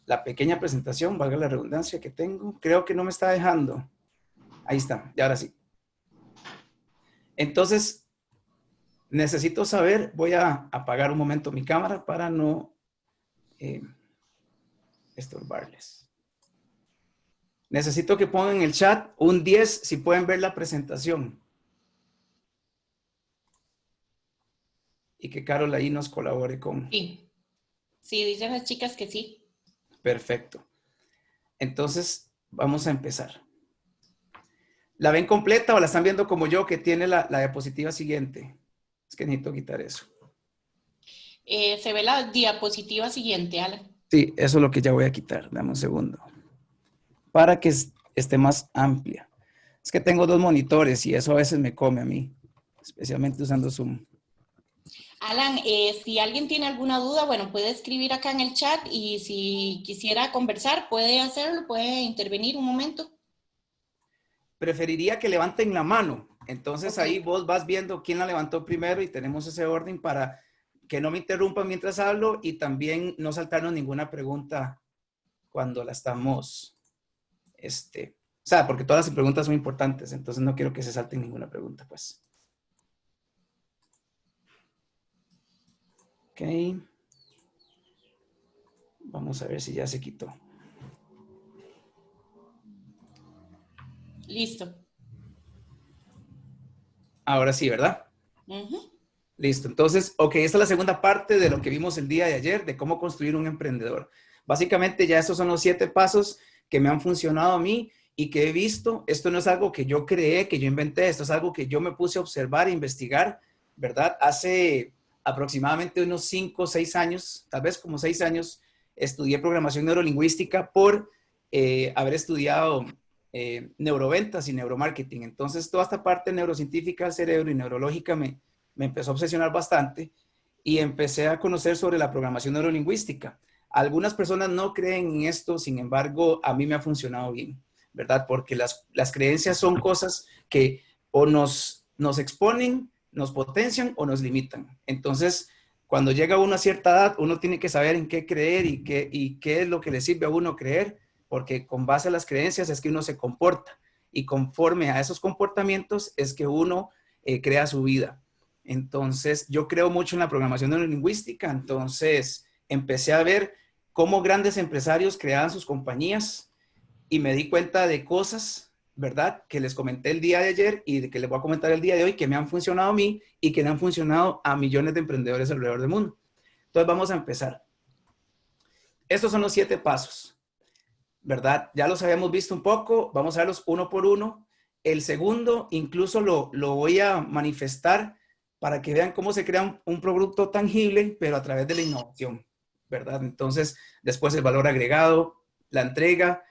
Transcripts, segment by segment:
la pequeña presentación, valga la redundancia que tengo. Creo que no me está dejando. Ahí está, y ahora sí. Entonces, necesito saber, voy a apagar un momento mi cámara para no estorbarles. Necesito que pongan en el chat un 10 si pueden ver la presentación. Y que Carol ahí nos colabore con... Sí, sí, dicen las chicas que sí. Perfecto. Entonces, vamos a empezar. ¿La ven completa o la están viendo como yo, que tiene la diapositiva siguiente? Es que necesito quitar eso. Se ve la diapositiva siguiente, Alan. Sí, eso es lo que ya voy a quitar. Dame un segundo. Para que esté más amplia. Es que tengo dos monitores y eso a veces me come a mí, especialmente usando Zoom. Alan, si alguien tiene alguna duda, bueno, puede escribir acá en el chat y si quisiera conversar, puede hacerlo, puede intervenir un momento. Preferiría que levanten la mano. Entonces ahí Ok. vos vas viendo quién la levantó primero y tenemos ese orden para que no me interrumpan mientras hablo y también no saltarnos ninguna pregunta cuando la estamos, o sea, porque todas las preguntas son importantes, entonces no quiero que se salten ninguna pregunta, pues. Ok. Vamos a ver si ya se quitó. Listo. Ahora sí, ¿verdad? Listo. Entonces, ok, esta es la segunda parte de lo que vimos el día de ayer, de cómo construir un emprendedor. Básicamente ya estos son los 7 pasos que me han funcionado a mí y que he visto. Esto no es algo que yo creé, que yo inventé, esto es algo que yo me puse a observar e investigar, ¿verdad? Hace aproximadamente unos 5 o 6 años, tal vez como 6 años, estudié programación neurolingüística por haber estudiado neuroventas y neuromarketing. Entonces, toda esta parte neurocientífica del cerebro y neurológica me empezó a obsesionar bastante y empecé a conocer sobre la programación neurolingüística. Algunas personas no creen en esto, sin embargo, a mí me ha funcionado bien, ¿verdad? Porque las creencias son cosas que o nos exponen, nos potencian o nos limitan. Entonces, cuando llega uno a cierta edad, uno tiene que saber en qué creer y qué es lo que le sirve a uno creer, porque con base a las creencias es que uno se comporta y conforme a esos comportamientos es que uno crea su vida. Entonces, yo creo mucho en la programación neurolingüística, entonces empecé a ver cómo grandes empresarios creaban sus compañías y me di cuenta de cosas, ¿verdad? Que les comenté el día de ayer y de que les voy a comentar el día de hoy que me han funcionado a mí y que le han funcionado a millones de emprendedores alrededor del mundo. Entonces, vamos a empezar. Estos son los 7 pasos, ¿verdad? Ya los habíamos visto un poco, vamos a verlos uno por uno. El segundo, incluso lo voy a manifestar para que vean cómo se crea un producto tangible, pero a través de la innovación, ¿verdad? Entonces, después el valor agregado, la entrega,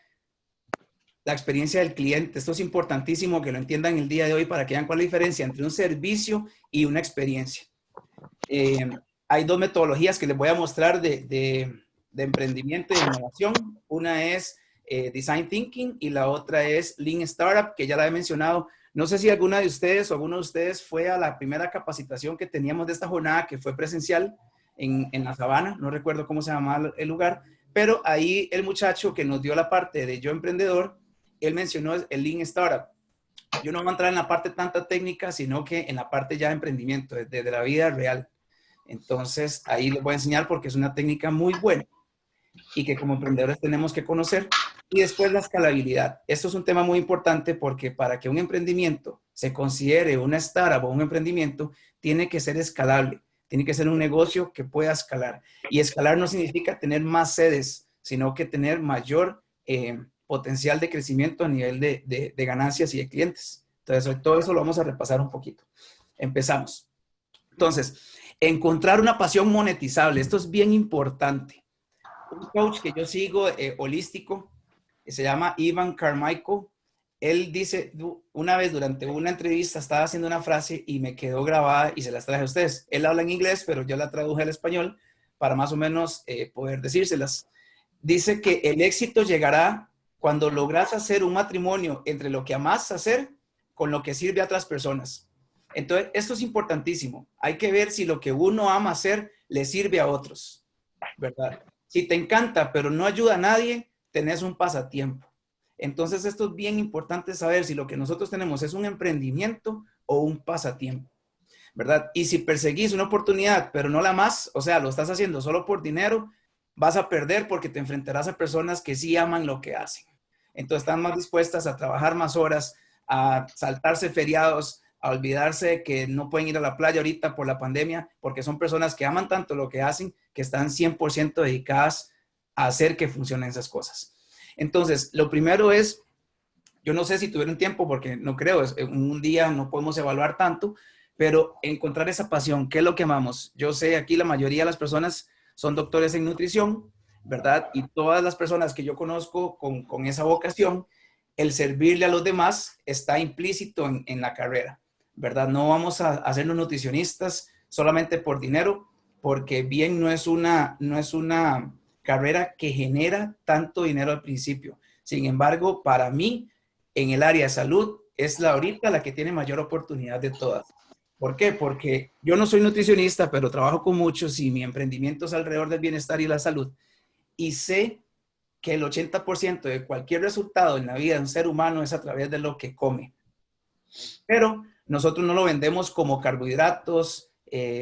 la experiencia del cliente. Esto es importantísimo que lo entiendan el día de hoy para que vean cuál es la diferencia entre un servicio y una experiencia. Hay 2 metodologías que les voy a mostrar de emprendimiento y de innovación. Una es Design Thinking y la otra es Lean Startup, que ya la he mencionado. No sé si alguna de ustedes o alguno de ustedes fue a la primera capacitación que teníamos de esta jornada, que fue presencial en La Sabana, no recuerdo cómo se llamaba el lugar, pero ahí el muchacho que nos dio la parte de Yo Emprendedor, él mencionó el Lean Startup. Yo no voy a entrar en la parte tanta técnica, sino que en la parte ya de emprendimiento, desde la vida real. Entonces, ahí les voy a enseñar porque es una técnica muy buena y que como emprendedores tenemos que conocer. Y después la escalabilidad. Esto es un tema muy importante porque para que un emprendimiento se considere una startup o un emprendimiento, tiene que ser escalable. Tiene que ser un negocio que pueda escalar. Y escalar no significa tener más sedes, sino que tener mayor potencial de crecimiento a nivel de ganancias y de clientes. Entonces, todo eso lo vamos a repasar un poquito. Empezamos. Entonces, encontrar una pasión monetizable. Esto es bien importante. Un coach que yo sigo, holístico, que se llama Ivan Carmichael, él dice, una vez durante una entrevista estaba haciendo una frase y me quedó grabada y se las traje a ustedes. Él habla en inglés, pero yo la traduje al español para más o menos poder decírselas. Dice que el éxito llegará cuando logras hacer un matrimonio entre lo que amas hacer con lo que sirve a otras personas. Entonces, esto es importantísimo. Hay que ver si lo que uno ama hacer le sirve a otros, ¿verdad? Si te encanta, pero no ayuda a nadie, tenés un pasatiempo. Entonces, esto es bien importante saber si lo que nosotros tenemos es un emprendimiento o un pasatiempo, ¿verdad? Y si perseguís una oportunidad, pero no la más, o sea, lo estás haciendo solo por dinero, vas a perder porque te enfrentarás a personas que sí aman lo que hacen. Entonces, están más dispuestas a trabajar más horas, a saltarse feriados, a olvidarse de que no pueden ir a la playa ahorita por la pandemia, porque son personas que aman tanto lo que hacen, que están 100% dedicadas a hacer que funcionen esas cosas. Entonces, lo primero es, yo no sé si tuvieron tiempo, porque no creo, un día no podemos evaluar tanto, pero encontrar esa pasión, ¿qué es lo que amamos? Yo sé, aquí la mayoría de las personas son doctores en nutrición, ¿verdad? Y todas las personas que yo conozco con esa vocación, el servirle a los demás está implícito en la carrera, ¿verdad? No vamos a hacernos nutricionistas solamente por dinero, porque bien no es una carrera que genera tanto dinero al principio. Sin embargo, para mí, en el área de salud, es ahorita la que tiene mayor oportunidad de todas. ¿Por qué? Porque yo no soy nutricionista, pero trabajo con muchos y mi emprendimiento es alrededor del bienestar y la salud. Y sé que el 80% de cualquier resultado en la vida de un ser humano es a través de lo que come. Pero nosotros no lo vendemos como carbohidratos,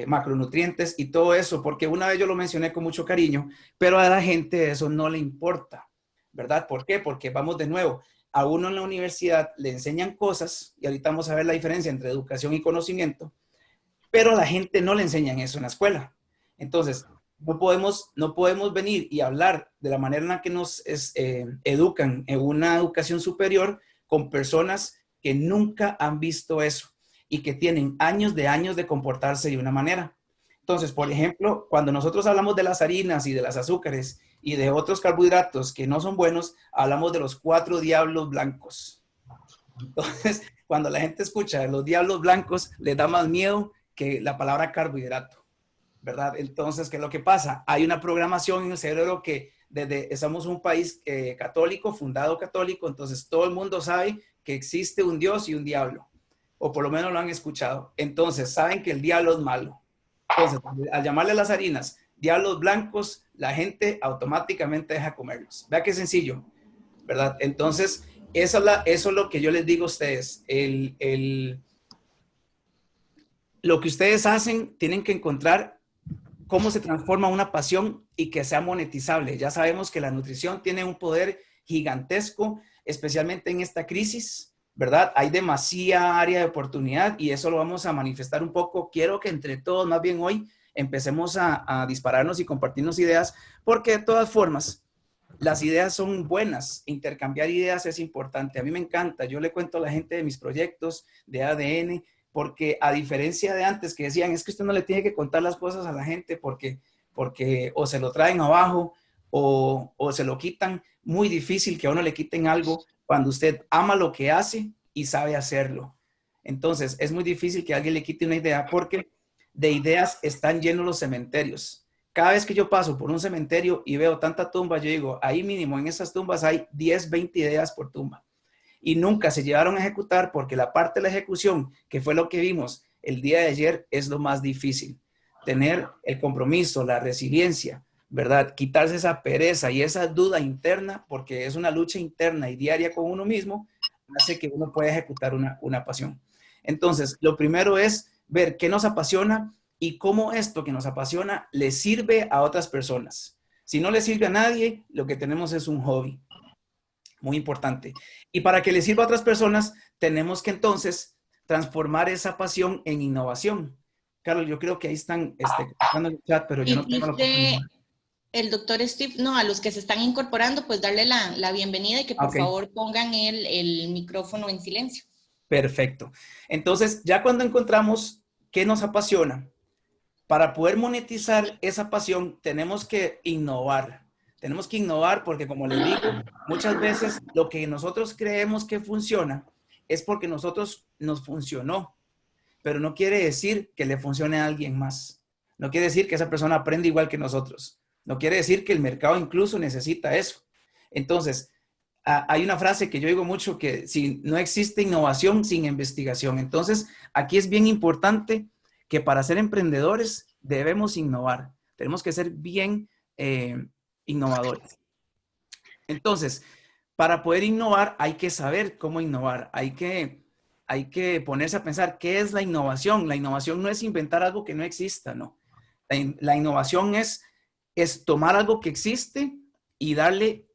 macronutrientes y todo eso, porque una vez yo lo mencioné con mucho cariño, pero a la gente eso no le importa, ¿verdad? ¿Por qué? Porque vamos de nuevo, a uno en la universidad le enseñan cosas, y ahorita vamos a ver la diferencia entre educación y conocimiento, pero a la gente no le enseñan eso en la escuela. Entonces, no podemos venir y hablar de la manera en la que nos educan en una educación superior con personas que nunca han visto eso y que tienen años de comportarse de una manera. Entonces, por ejemplo, cuando nosotros hablamos de las harinas y de las azúcares y de otros carbohidratos que no son buenos, hablamos de los 4 diablos blancos. Entonces, cuando la gente escucha los diablos blancos, les da más miedo que la palabra carbohidrato, ¿verdad? Entonces, ¿qué es lo que pasa? Hay una programación en el cerebro que somos un país católico, fundado católico, entonces todo el mundo sabe que existe un Dios y un diablo, o por lo menos lo han escuchado. Entonces, saben que el diablo es malo. Entonces, al llamarle a las harinas diablos blancos, la gente automáticamente deja comerlos. Vea qué sencillo, ¿verdad? Entonces, eso es lo que yo les digo a ustedes. Lo que ustedes hacen, tienen que encontrar cómo se transforma una pasión y que sea monetizable. Ya sabemos que la nutrición tiene un poder gigantesco, especialmente en esta crisis, ¿verdad? Hay demasiada área de oportunidad y eso lo vamos a manifestar un poco. Quiero que entre todos, más bien hoy, empecemos a dispararnos y compartirnos ideas, porque de todas formas, las ideas son buenas. Intercambiar ideas es importante. A mí me encanta. Yo le cuento a la gente de mis proyectos de ADN, porque a diferencia de antes que decían, es que usted no le tiene que contar las cosas a la gente porque o se lo traen abajo o se lo quitan. Muy difícil que a uno le quiten algo cuando usted ama lo que hace y sabe hacerlo. Entonces, es muy difícil que alguien le quite una idea porque de ideas están llenos los cementerios. Cada vez que yo paso por un cementerio y veo tanta tumba, yo digo, ahí mínimo en esas tumbas hay 10, 20 ideas por tumba. Y nunca se llevaron a ejecutar porque la parte de la ejecución, que fue lo que vimos el día de ayer, es lo más difícil. Tener el compromiso, la resiliencia, ¿verdad? Quitarse esa pereza y esa duda interna, porque es una lucha interna y diaria con uno mismo, hace que uno pueda ejecutar una pasión. Entonces, lo primero es ver qué nos apasiona y cómo esto que nos apasiona le sirve a otras personas. Si no le sirve a nadie, lo que tenemos es un hobby. Muy importante. Y para que le sirva a otras personas, tenemos que entonces transformar esa pasión en innovación. Carlos, yo creo que ahí están en el chat, pero yo no tengo la oportunidad. El doctor Steve, no, a los que se están incorporando, pues darle la bienvenida y que por favor pongan el micrófono en silencio. Perfecto. Entonces, ya cuando encontramos qué nos apasiona, para poder monetizar esa pasión, tenemos que innovar. Tenemos que innovar porque, como les digo, muchas veces lo que nosotros creemos que funciona es porque nosotros nos funcionó, pero no quiere decir que le funcione a alguien más. No quiere decir que esa persona aprende igual que nosotros. No quiere decir que el mercado incluso necesita eso. Entonces, hay una frase que yo digo mucho que no existe innovación sin investigación. Entonces, aquí es bien importante que para ser emprendedores debemos innovar. Tenemos que ser bien innovadores. Entonces, para poder innovar hay que saber cómo innovar, hay que ponerse a pensar qué es la innovación. La innovación no es inventar algo que no exista, no. La innovación es tomar algo que existe y darle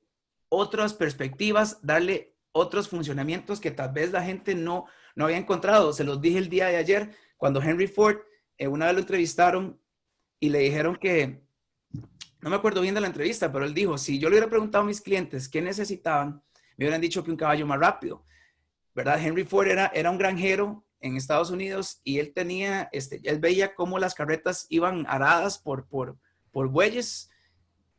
otras perspectivas, darle otros funcionamientos que tal vez la gente no había encontrado. Se los dije el día de ayer cuando Henry Ford, una vez lo entrevistaron y le dijeron que, no me acuerdo bien de la entrevista, pero él dijo, si yo le hubiera preguntado a mis clientes qué necesitaban, me hubieran dicho que un caballo más rápido, ¿verdad? Henry Ford era un granjero en Estados Unidos y él tenía, él veía cómo las carretas iban aradas por bueyes,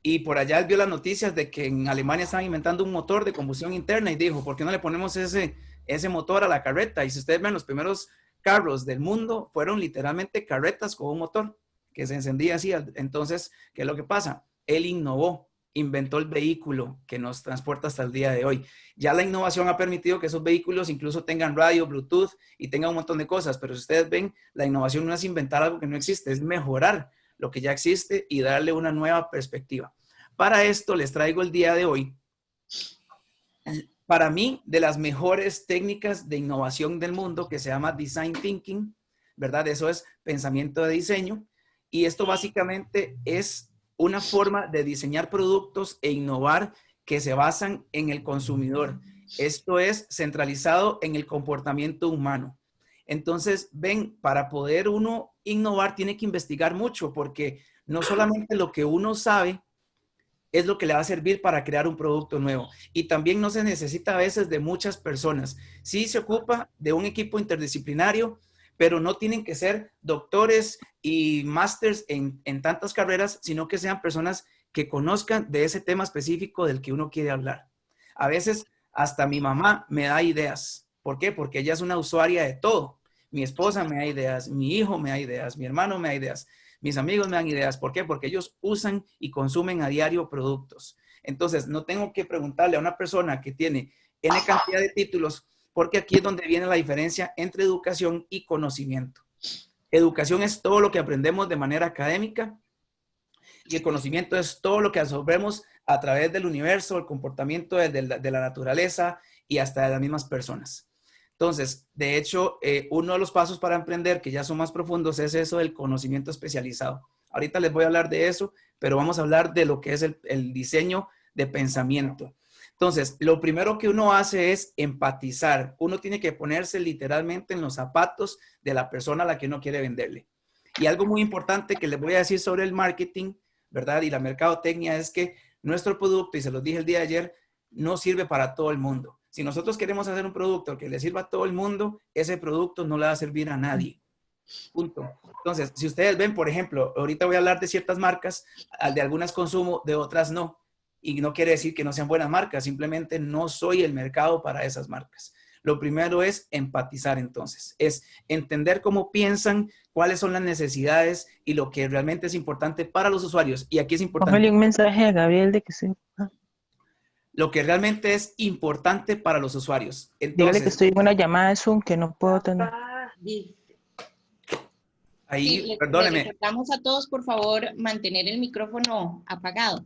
y por allá él vio las noticias de que en Alemania estaban inventando un motor de combustión interna y dijo, ¿por qué no le ponemos ese motor a la carreta? Y si ustedes ven, los primeros carros del mundo fueron literalmente carretas con un motor que se encendía así. Entonces, ¿qué es lo que pasa? Él innovó, inventó el vehículo que nos transporta hasta el día de hoy. Ya la innovación ha permitido que esos vehículos incluso tengan radio, Bluetooth y tengan un montón de cosas, pero si ustedes ven, la innovación no es inventar algo que no existe, es mejorar lo que ya existe y darle una nueva perspectiva. Para esto les traigo el día de hoy, para mí, de las mejores técnicas de innovación del mundo, que se llama Design Thinking, ¿verdad? Eso es pensamiento de diseño. Y esto básicamente es una forma de diseñar productos e innovar que se basan en el consumidor. Esto es centralizado en el comportamiento humano. Entonces, ven, para poder uno innovar tiene que investigar mucho porque no solamente lo que uno sabe es lo que le va a servir para crear un producto nuevo. Y también no se necesita a veces de muchas personas. Sí se ocupa de un equipo interdisciplinario, pero no tienen que ser doctores y másters en tantas carreras, sino que sean personas que conozcan de ese tema específico del que uno quiere hablar. A veces hasta mi mamá me da ideas. ¿Por qué? Porque ella es una usuaria de todo. Mi esposa me da ideas, mi hijo me da ideas, mi hermano me da ideas, mis amigos me dan ideas. ¿Por qué? Porque ellos usan y consumen a diario productos. Entonces, no tengo que preguntarle a una persona que tiene N cantidad de títulos, porque aquí es donde viene la diferencia entre educación y conocimiento. Educación es todo lo que aprendemos de manera académica y el conocimiento es todo lo que absorbemos a través del universo, el comportamiento de la naturaleza y hasta de las mismas personas. Entonces, de hecho, uno de los pasos para emprender, que ya son más profundos, es eso del conocimiento especializado. Ahorita les voy a hablar de eso, pero vamos a hablar de lo que es el diseño de pensamiento. Entonces, lo primero que uno hace es empatizar. Uno tiene que ponerse literalmente en los zapatos de la persona a la que uno quiere venderle. Y algo muy importante que les voy a decir sobre el marketing, ¿verdad? Y la mercadotecnia es que nuestro producto, y se los dije el día de ayer, no sirve para todo el mundo. Si nosotros queremos hacer un producto que le sirva a todo el mundo, ese producto no le va a servir a nadie. Punto. Entonces, si ustedes ven, por ejemplo, ahorita voy a hablar de ciertas marcas, de algunas consumo, de otras no. Y no quiere decir que no sean buenas marcas, simplemente no soy el mercado para esas marcas. Lo primero es empatizar entonces, es entender cómo piensan, cuáles son las necesidades y lo que realmente es importante para los usuarios. Y aquí es importante. Póngale un mensaje a Gabriel de que sí. Lo que realmente es importante para los usuarios. Entonces, dígale que estoy en una llamada de Zoom que no puedo tener. Ahí, sí, perdóneme. Le recordamos a todos, por favor, mantener el micrófono apagado.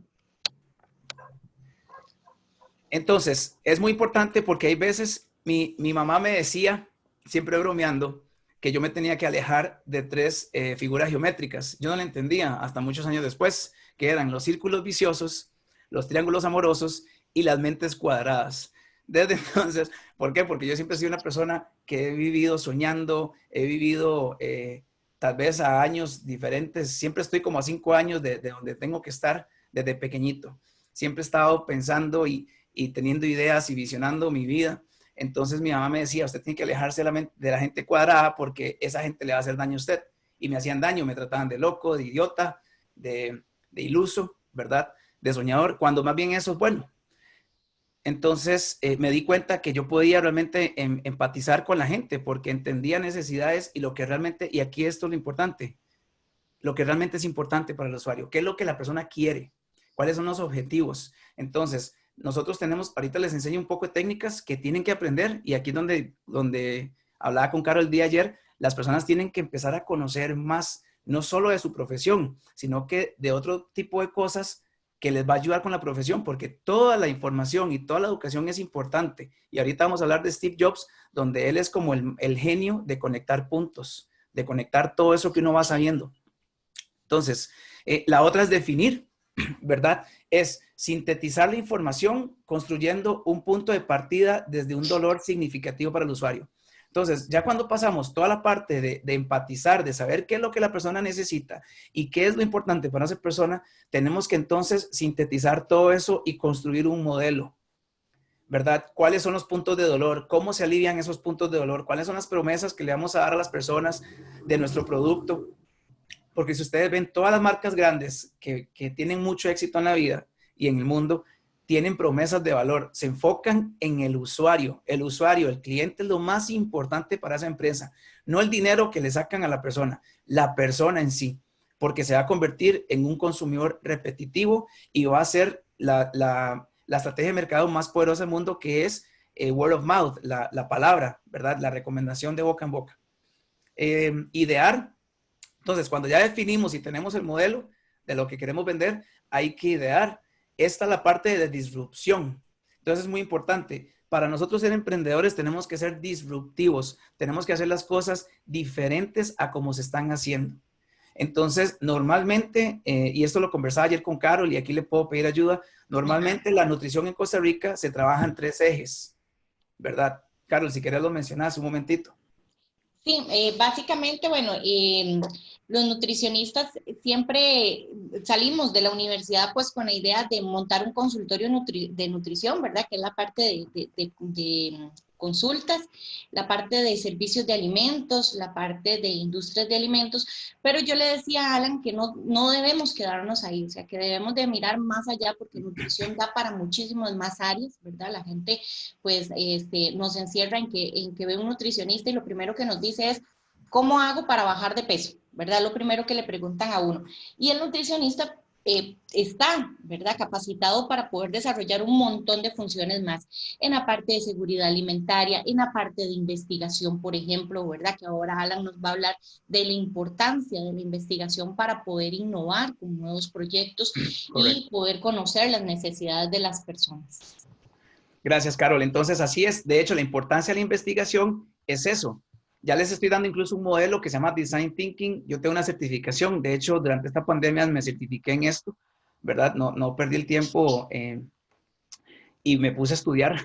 Entonces, es muy importante porque hay veces, mi mamá me decía, siempre bromeando, que yo me tenía que alejar de 3 figuras geométricas. Yo no la entendía hasta muchos años después, que eran los círculos viciosos, los triángulos amorosos y las mentes cuadradas. Desde entonces, ¿por qué? Porque yo siempre he sido una persona que he vivido soñando, he vivido tal vez a años diferentes, siempre estoy como a 5 años de donde tengo que estar desde pequeñito. Siempre he estado pensando y teniendo ideas y visionando mi vida. Entonces mi mamá me decía, usted tiene que alejarse de la gente cuadrada porque esa gente le va a hacer daño a usted. Y me hacían daño, me trataban de loco, de idiota, de iluso, ¿verdad? De soñador, cuando más bien eso es bueno. Entonces me di cuenta que yo podía realmente empatizar con la gente porque entendía necesidades y lo que realmente, y aquí esto es lo importante, lo que realmente es importante para el usuario, qué es lo que la persona quiere, cuáles son los objetivos. Entonces, nosotros tenemos, ahorita les enseño un poco de técnicas que tienen que aprender y aquí donde hablaba con Caro el día de ayer, las personas tienen que empezar a conocer más, no solo de su profesión, sino que de otro tipo de cosas que les va a ayudar con la profesión, porque toda la información y toda la educación es importante. Y ahorita vamos a hablar de Steve Jobs, donde él es como el genio de conectar puntos, de conectar todo eso que uno va sabiendo. Entonces, la otra es definir, ¿verdad? Es sintetizar la información construyendo un punto de partida desde un dolor significativo para el usuario. Entonces, ya cuando pasamos toda la parte de empatizar, de saber qué es lo que la persona necesita y qué es lo importante para esa persona, tenemos que entonces sintetizar todo eso y construir un modelo, ¿verdad? ¿Cuáles son los puntos de dolor? ¿Cómo se alivian esos puntos de dolor? ¿Cuáles son las promesas que le vamos a dar a las personas de nuestro producto? Porque si ustedes ven, todas las marcas grandes que tienen mucho éxito en la vida y en el mundo, tienen promesas de valor, se enfocan en el usuario, el cliente es lo más importante para esa empresa, no el dinero que le sacan a la persona en sí, porque se va a convertir en un consumidor repetitivo y va a ser la estrategia de mercado más poderosa del mundo, que es word of mouth, la palabra, ¿verdad? La recomendación de boca en boca. Idear. Entonces, cuando ya definimos y tenemos el modelo de lo que queremos vender, hay que idear. Esta es la parte de disrupción. Entonces, es muy importante. Para nosotros ser emprendedores tenemos que ser disruptivos. Tenemos que hacer las cosas diferentes a como se están haciendo. Entonces, normalmente, y esto lo conversaba ayer con Carol y aquí le puedo pedir ayuda, normalmente la nutrición en Costa Rica se trabaja en 3 ejes, ¿verdad? Carol, si querés lo mencionas un momentito. Sí, básicamente, bueno, los nutricionistas siempre salimos de la universidad pues con la idea de montar un consultorio de nutrición, ¿verdad? Que es la parte de consultas, la parte de servicios de alimentos, la parte de industrias de alimentos, pero yo le decía a Alan que no debemos quedarnos ahí, o sea, que debemos de mirar más allá porque nutrición da para muchísimas más áreas, ¿verdad? La gente pues nos encierra en que ve un nutricionista y lo primero que nos dice es, ¿cómo hago para bajar de peso? ¿Verdad? Lo primero que le preguntan a uno. Y el nutricionista está, ¿verdad? Capacitado para poder desarrollar un montón de funciones más en la parte de seguridad alimentaria, en la parte de investigación, por ejemplo, ¿verdad? Que ahora Alan nos va a hablar de la importancia de la investigación para poder innovar con nuevos proyectos. Correcto. Y poder conocer las necesidades de las personas. Gracias, Carol. Entonces, así es. De hecho, la importancia de la investigación es eso. Ya les estoy dando incluso un modelo que se llama Design Thinking. Yo tengo una certificación. De hecho, durante esta pandemia me certifiqué en esto, ¿verdad? No perdí el tiempo y me puse a estudiar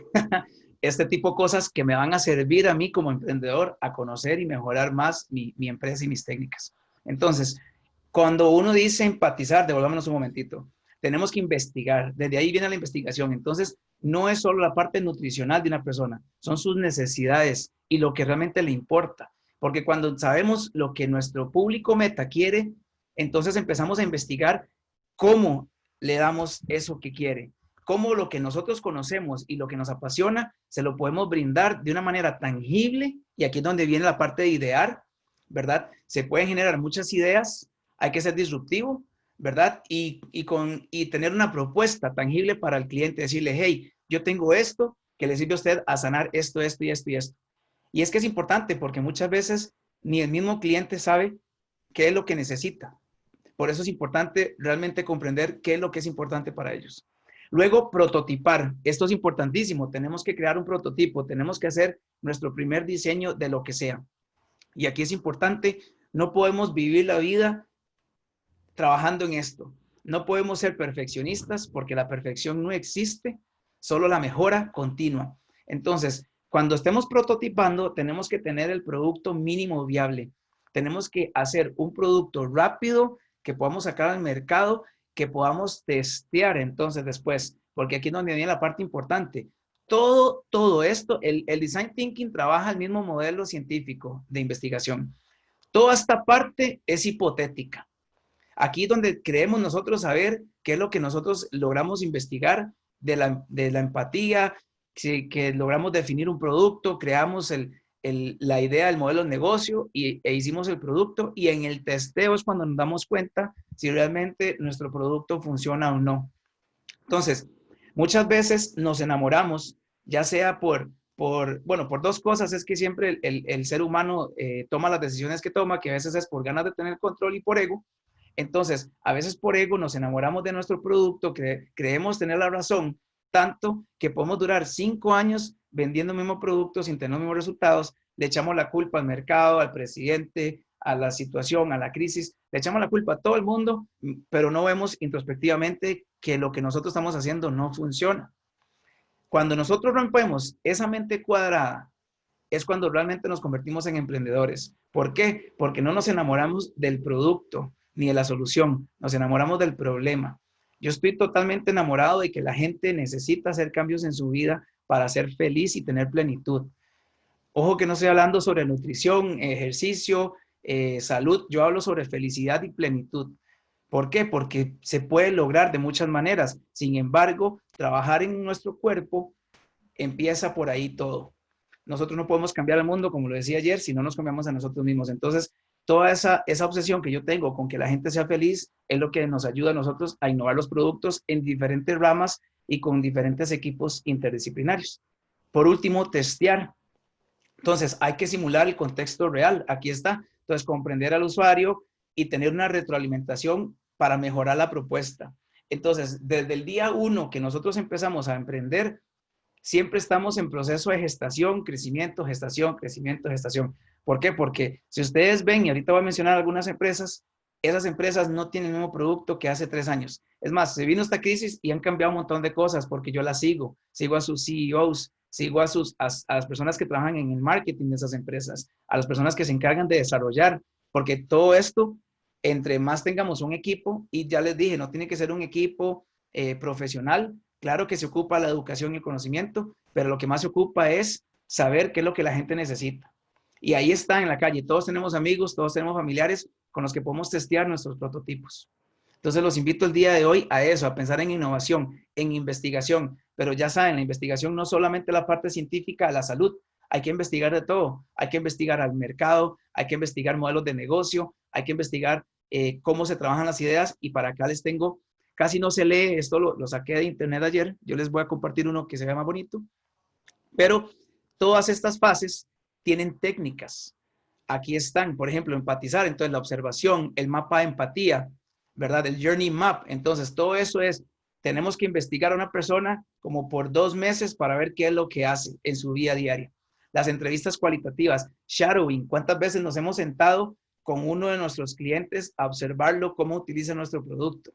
este tipo de cosas que me van a servir a mí como emprendedor a conocer y mejorar más mi empresa y mis técnicas. Entonces, cuando uno dice empatizar, devolvámonos un momentito, tenemos que investigar. Desde ahí viene la investigación. Entonces, no es solo la parte nutricional de una persona, son sus necesidades y lo que realmente le importa. Porque cuando sabemos lo que nuestro público meta quiere, entonces empezamos a investigar cómo le damos eso que quiere, cómo lo que nosotros conocemos y lo que nos apasiona se lo podemos brindar de una manera tangible. Y aquí es donde viene la parte de idear, ¿verdad? Se pueden generar muchas ideas, hay que ser disruptivo, ¿verdad? Y tener una propuesta tangible para el cliente, decirle, hey, yo tengo esto que le sirve a usted a sanar esto, esto y esto y esto. Y es que es importante porque muchas veces ni el mismo cliente sabe qué es lo que necesita. Por eso es importante realmente comprender qué es lo que es importante para ellos. Luego, prototipar. Esto es importantísimo. Tenemos que crear un prototipo. Tenemos que hacer nuestro primer diseño de lo que sea. Y aquí es importante, no podemos vivir la vida trabajando en esto. No podemos ser perfeccionistas porque la perfección no existe, solo la mejora continua. Entonces, cuando estemos prototipando, tenemos que tener el producto mínimo viable. Tenemos que hacer un producto rápido que podamos sacar al mercado, que podamos testear entonces después, porque aquí es donde viene la parte importante. Todo esto, el Design Thinking trabaja el mismo modelo científico de investigación. Toda esta parte es hipotética. Aquí es donde creemos nosotros saber qué es lo que nosotros logramos investigar de la empatía, que logramos definir un producto, creamos la idea del modelo de negocio e hicimos el producto, y en el testeo es cuando nos damos cuenta si realmente nuestro producto funciona o no. Entonces, muchas veces nos enamoramos, ya sea por 2 cosas. Es que siempre el ser humano toma las decisiones que toma, que a veces es por ganas de tener control y por ego. Entonces, a veces por ego nos enamoramos de nuestro producto, creemos tener la razón, tanto que podemos durar 5 años vendiendo el mismo producto sin tener los mismos resultados. Le echamos la culpa al mercado, al presidente, a la situación, a la crisis. Le echamos la culpa a todo el mundo, pero no vemos introspectivamente que lo que nosotros estamos haciendo no funciona. Cuando nosotros rompemos esa mente cuadrada, es cuando realmente nos convertimos en emprendedores. ¿Por qué? Porque no nos enamoramos del producto ni de la solución, nos enamoramos del problema. Yo estoy totalmente enamorado de que la gente necesita hacer cambios en su vida para ser feliz y tener plenitud. Ojo que no estoy hablando sobre nutrición, ejercicio, salud, yo hablo sobre felicidad y plenitud. ¿Por qué? Porque se puede lograr de muchas maneras. Sin embargo, trabajar en nuestro cuerpo empieza por ahí todo. Nosotros no podemos cambiar el mundo, como lo decía ayer, si no nos cambiamos a nosotros mismos. Entonces, toda esa obsesión que yo tengo con que la gente sea feliz es lo que nos ayuda a nosotros a innovar los productos en diferentes ramas y con diferentes equipos interdisciplinarios. Por último, testear. Entonces, hay que simular el contexto real. Aquí está. Entonces, comprender al usuario y tener una retroalimentación para mejorar la propuesta. Entonces, desde el día 1 que nosotros empezamos a emprender, siempre estamos en proceso de gestación, crecimiento, gestación, crecimiento, gestación. ¿Por qué? Porque si ustedes ven, y ahorita voy a mencionar algunas empresas, esas empresas no tienen el mismo producto que hace 3 años. Es más, se vino esta crisis y han cambiado un montón de cosas porque yo las sigo a sus CEOs, sigo a las personas que trabajan en el marketing de esas empresas, a las personas que se encargan de desarrollar, porque todo esto, entre más tengamos un equipo, y ya les dije, no tiene que ser un equipo profesional. Claro que se ocupa la educación y el conocimiento, pero lo que más se ocupa es saber qué es lo que la gente necesita. Y ahí está en la calle. Todos tenemos amigos, todos tenemos familiares con los que podemos testear nuestros prototipos. Entonces los invito el día de hoy a eso, a pensar en innovación, en investigación. Pero ya saben, la investigación no solamente la parte científica de la salud. Hay que investigar de todo. Hay que investigar al mercado, hay que investigar modelos de negocio, hay que investigar cómo se trabajan las ideas. Y para acá les tengo... Casi no se lee, esto lo saqué de internet ayer, yo les voy a compartir uno que se ve más bonito, pero todas estas fases tienen técnicas. Aquí están, por ejemplo, empatizar, entonces la observación, el mapa de empatía, ¿verdad? El journey map, entonces todo eso es, tenemos que investigar a una persona como por 2 meses para ver qué es lo que hace en su vida diaria. Las entrevistas cualitativas, shadowing, ¿cuántas veces nos hemos sentado con uno de nuestros clientes a observarlo cómo utiliza nuestro producto?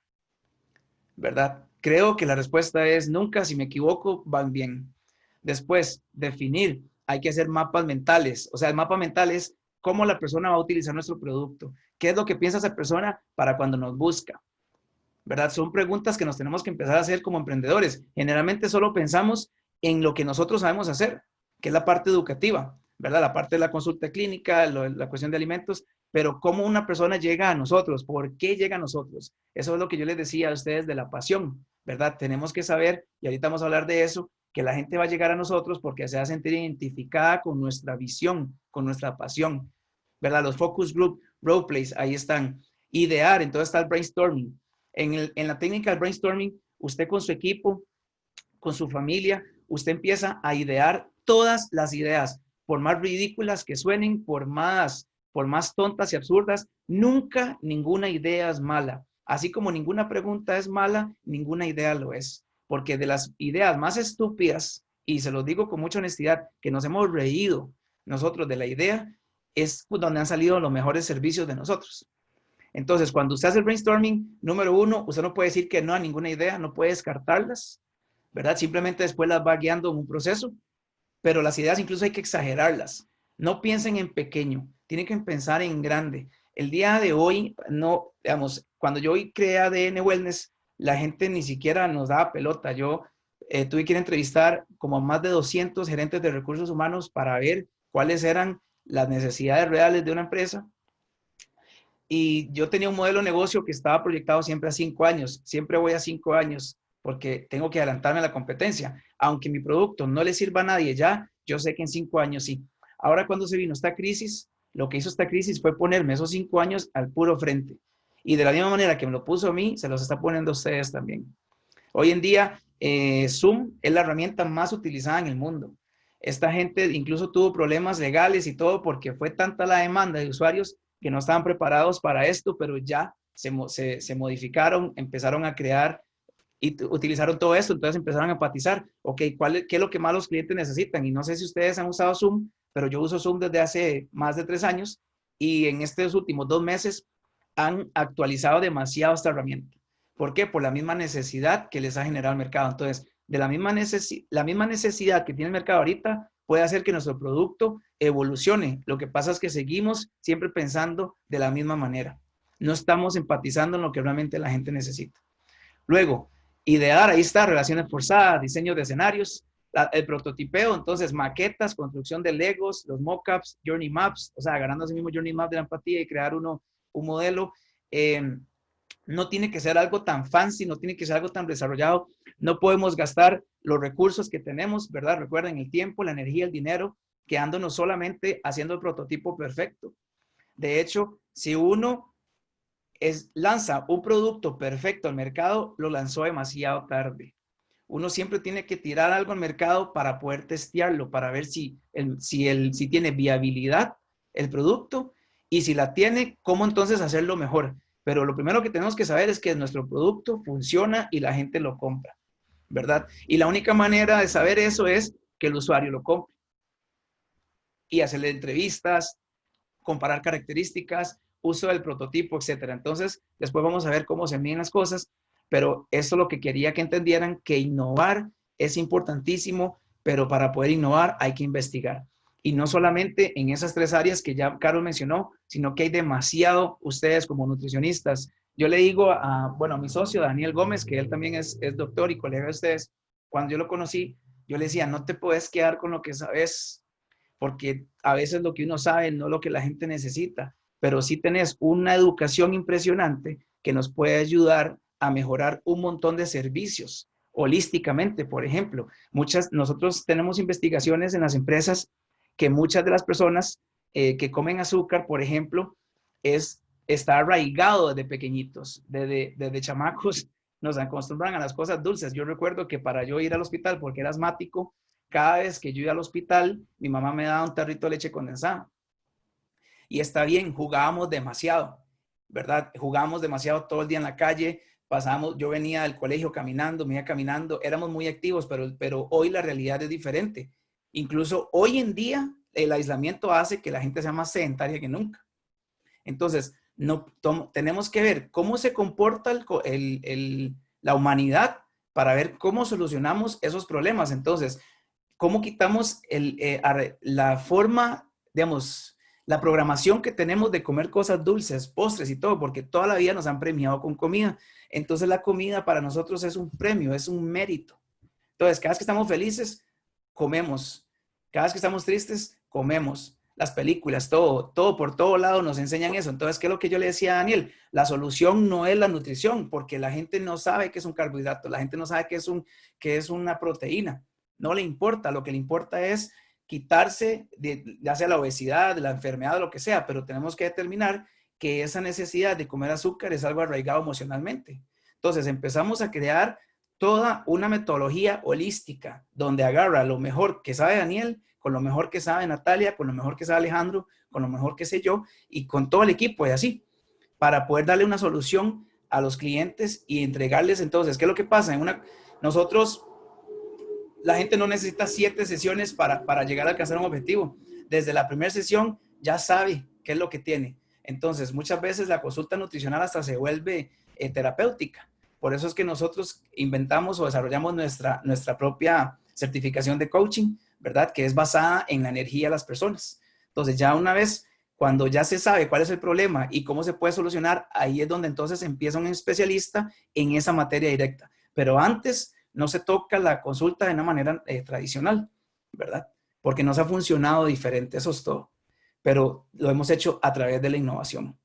¿Verdad? Creo que la respuesta es nunca, si me equivoco, van bien. Después, definir, hay que hacer mapas mentales. O sea, el mapa mental es cómo la persona va a utilizar nuestro producto. ¿Qué es lo que piensa esa persona para cuando nos busca? ¿Verdad? Son preguntas que nos tenemos que empezar a hacer como emprendedores. Generalmente solo pensamos en lo que nosotros sabemos hacer, que es la parte educativa, ¿verdad? La parte de la consulta clínica, la cuestión de alimentos, pero cómo una persona llega a nosotros, por qué llega a nosotros. Eso es lo que yo les decía a ustedes de la pasión, ¿verdad? Tenemos que saber, y ahorita vamos a hablar de eso, que la gente va a llegar a nosotros porque se va a sentir identificada con nuestra visión, con nuestra pasión, ¿verdad? Los focus group, role plays, ahí están. Idear, entonces está el brainstorming. En la técnica del brainstorming, usted con su equipo, con su familia, usted empieza a idear todas las ideas, por más ridículas que suenen, por más tontas y absurdas, nunca ninguna idea es mala. Así como ninguna pregunta es mala, ninguna idea lo es. Porque de las ideas más estúpidas, y se los digo con mucha honestidad, que nos hemos reído nosotros de la idea, es donde han salido los mejores servicios de nosotros. Entonces, cuando usted hace el brainstorming, número 1, usted no puede decir que no a ninguna idea, no puede descartarlas, ¿verdad? Simplemente después las va guiando en un proceso, pero las ideas incluso hay que exagerarlas. No piensen en pequeño, tienen que pensar en grande. El día de hoy, no, digamos, cuando yo hoy creé ADN Wellness, la gente ni siquiera nos daba pelota. Yo tuve que ir a entrevistar como a más de 200 gerentes de recursos humanos para ver cuáles eran las necesidades reales de una empresa. Y yo tenía un modelo de negocio que estaba proyectado siempre a 5 años. Siempre voy a 5 años porque tengo que adelantarme a la competencia. Aunque mi producto no le sirva a nadie ya, yo sé que en 5 años sí. Ahora cuando se vino esta crisis, lo que hizo esta crisis fue ponerme esos 5 años al puro frente. Y de la misma manera que me lo puso a mí, se los está poniendo a ustedes también. Hoy en día, Zoom es la herramienta más utilizada en el mundo. Esta gente incluso tuvo problemas legales y todo porque fue tanta la demanda de usuarios que no estaban preparados para esto, pero ya se modificaron, empezaron a crear y utilizaron todo esto, entonces empezaron a empatizar, ok, ¿qué es lo que más los clientes necesitan? Y no sé si ustedes han usado Zoom, pero yo uso Zoom desde hace más de 3 años y en estos últimos 2 meses han actualizado demasiado esta herramienta. ¿Por qué? Por la misma necesidad que les ha generado el mercado. Entonces, de la misma necesidad que tiene el mercado ahorita, puede hacer que nuestro producto evolucione. Lo que pasa es que seguimos siempre pensando de la misma manera. No estamos empatizando en lo que realmente la gente necesita. Luego, idear, ahí está, relaciones forzadas, diseño de escenarios, el prototipeo, entonces maquetas, construcción de Legos, los mockups, journey maps, o sea, agarrando ese mismo journey map de la empatía y crear un modelo. No tiene que ser algo tan fancy, no tiene que ser algo tan desarrollado. No podemos gastar los recursos que tenemos, ¿verdad? Recuerden el tiempo, la energía, el dinero, quedándonos solamente haciendo el prototipo perfecto. De hecho, si uno lanza un producto perfecto al mercado, lo lanzó demasiado tarde. Uno siempre tiene que tirar algo al mercado para poder testearlo, para ver si tiene viabilidad el producto y si la tiene, cómo entonces hacerlo mejor. Pero lo primero que tenemos que saber es que nuestro producto funciona y la gente lo compra, ¿verdad? Y la única manera de saber eso es que el usuario lo compre y hacerle entrevistas, comparar características, uso del prototipo, etcétera. Entonces, después vamos a ver cómo se miden las cosas, pero esto es lo que quería que entendieran, que innovar es importantísimo, pero para poder innovar hay que investigar. Y no solamente en esas 3 áreas que ya Carlos mencionó, sino que hay demasiado ustedes como nutricionistas. Yo le digo a mi socio Daniel Gómez, que él también es doctor y colega de ustedes, cuando yo lo conocí, yo le decía, no te puedes quedar con lo que sabes, porque a veces lo que uno sabe no es lo que la gente necesita, pero sí tenés una educación impresionante que nos puede ayudar a mejorar un montón de servicios holísticamente. Por ejemplo, nosotros tenemos investigaciones en las empresas que muchas de las personas que comen azúcar, por ejemplo, está arraigado desde pequeñitos, desde chamacos, nos acostumbran a las cosas dulces. Yo recuerdo que para yo ir al hospital, porque era asmático, cada vez que yo iba al hospital, mi mamá me daba un tarrito de leche condensada. Y está bien, jugábamos demasiado, ¿verdad? Jugábamos demasiado todo el día en la calle, yo venía del colegio caminando, me iba caminando, éramos muy activos, pero hoy la realidad es diferente. Incluso hoy en día, el aislamiento hace que la gente sea más sedentaria que nunca. Entonces, tenemos que ver cómo se comporta la humanidad para ver cómo solucionamos esos problemas. Entonces, cómo quitamos la forma, digamos, la programación que tenemos de comer cosas dulces, postres y todo, porque toda la vida nos han premiado con comida. Entonces la comida para nosotros es un premio, es un mérito. Entonces, cada vez que estamos felices, comemos. Cada vez que estamos tristes, comemos. Las películas, todo por todo lado nos enseñan eso. Entonces, ¿qué es lo que yo le decía a Daniel? La solución no es la nutrición, porque la gente no sabe qué es un carbohidrato, la gente no sabe qué es una proteína. No le importa, lo que le importa es quitarse ya sea la obesidad, de la enfermedad, lo que sea, pero tenemos que determinar que esa necesidad de comer azúcar es algo arraigado emocionalmente. Entonces empezamos a crear toda una metodología holística donde agarra lo mejor que sabe Daniel, con lo mejor que sabe Natalia, con lo mejor que sabe Alejandro, con lo mejor que sé yo y con todo el equipo y así, para poder darle una solución a los clientes y entregarles entonces, ¿qué es lo que pasa? Nosotros, la gente no necesita 7 sesiones para llegar a alcanzar un objetivo. Desde la primera sesión ya sabe qué es lo que tiene. Entonces, muchas veces la consulta nutricional hasta se vuelve terapéutica. Por eso es que nosotros inventamos o desarrollamos nuestra propia certificación de coaching, ¿verdad? Que es basada en la energía de las personas. Entonces, ya una vez, cuando ya se sabe cuál es el problema y cómo se puede solucionar, ahí es donde entonces empieza un especialista en esa materia directa. Pero antes no se toca la consulta de una manera tradicional, ¿verdad? Porque nos ha funcionado diferente, eso es todo. Pero lo hemos hecho a través de la innovación.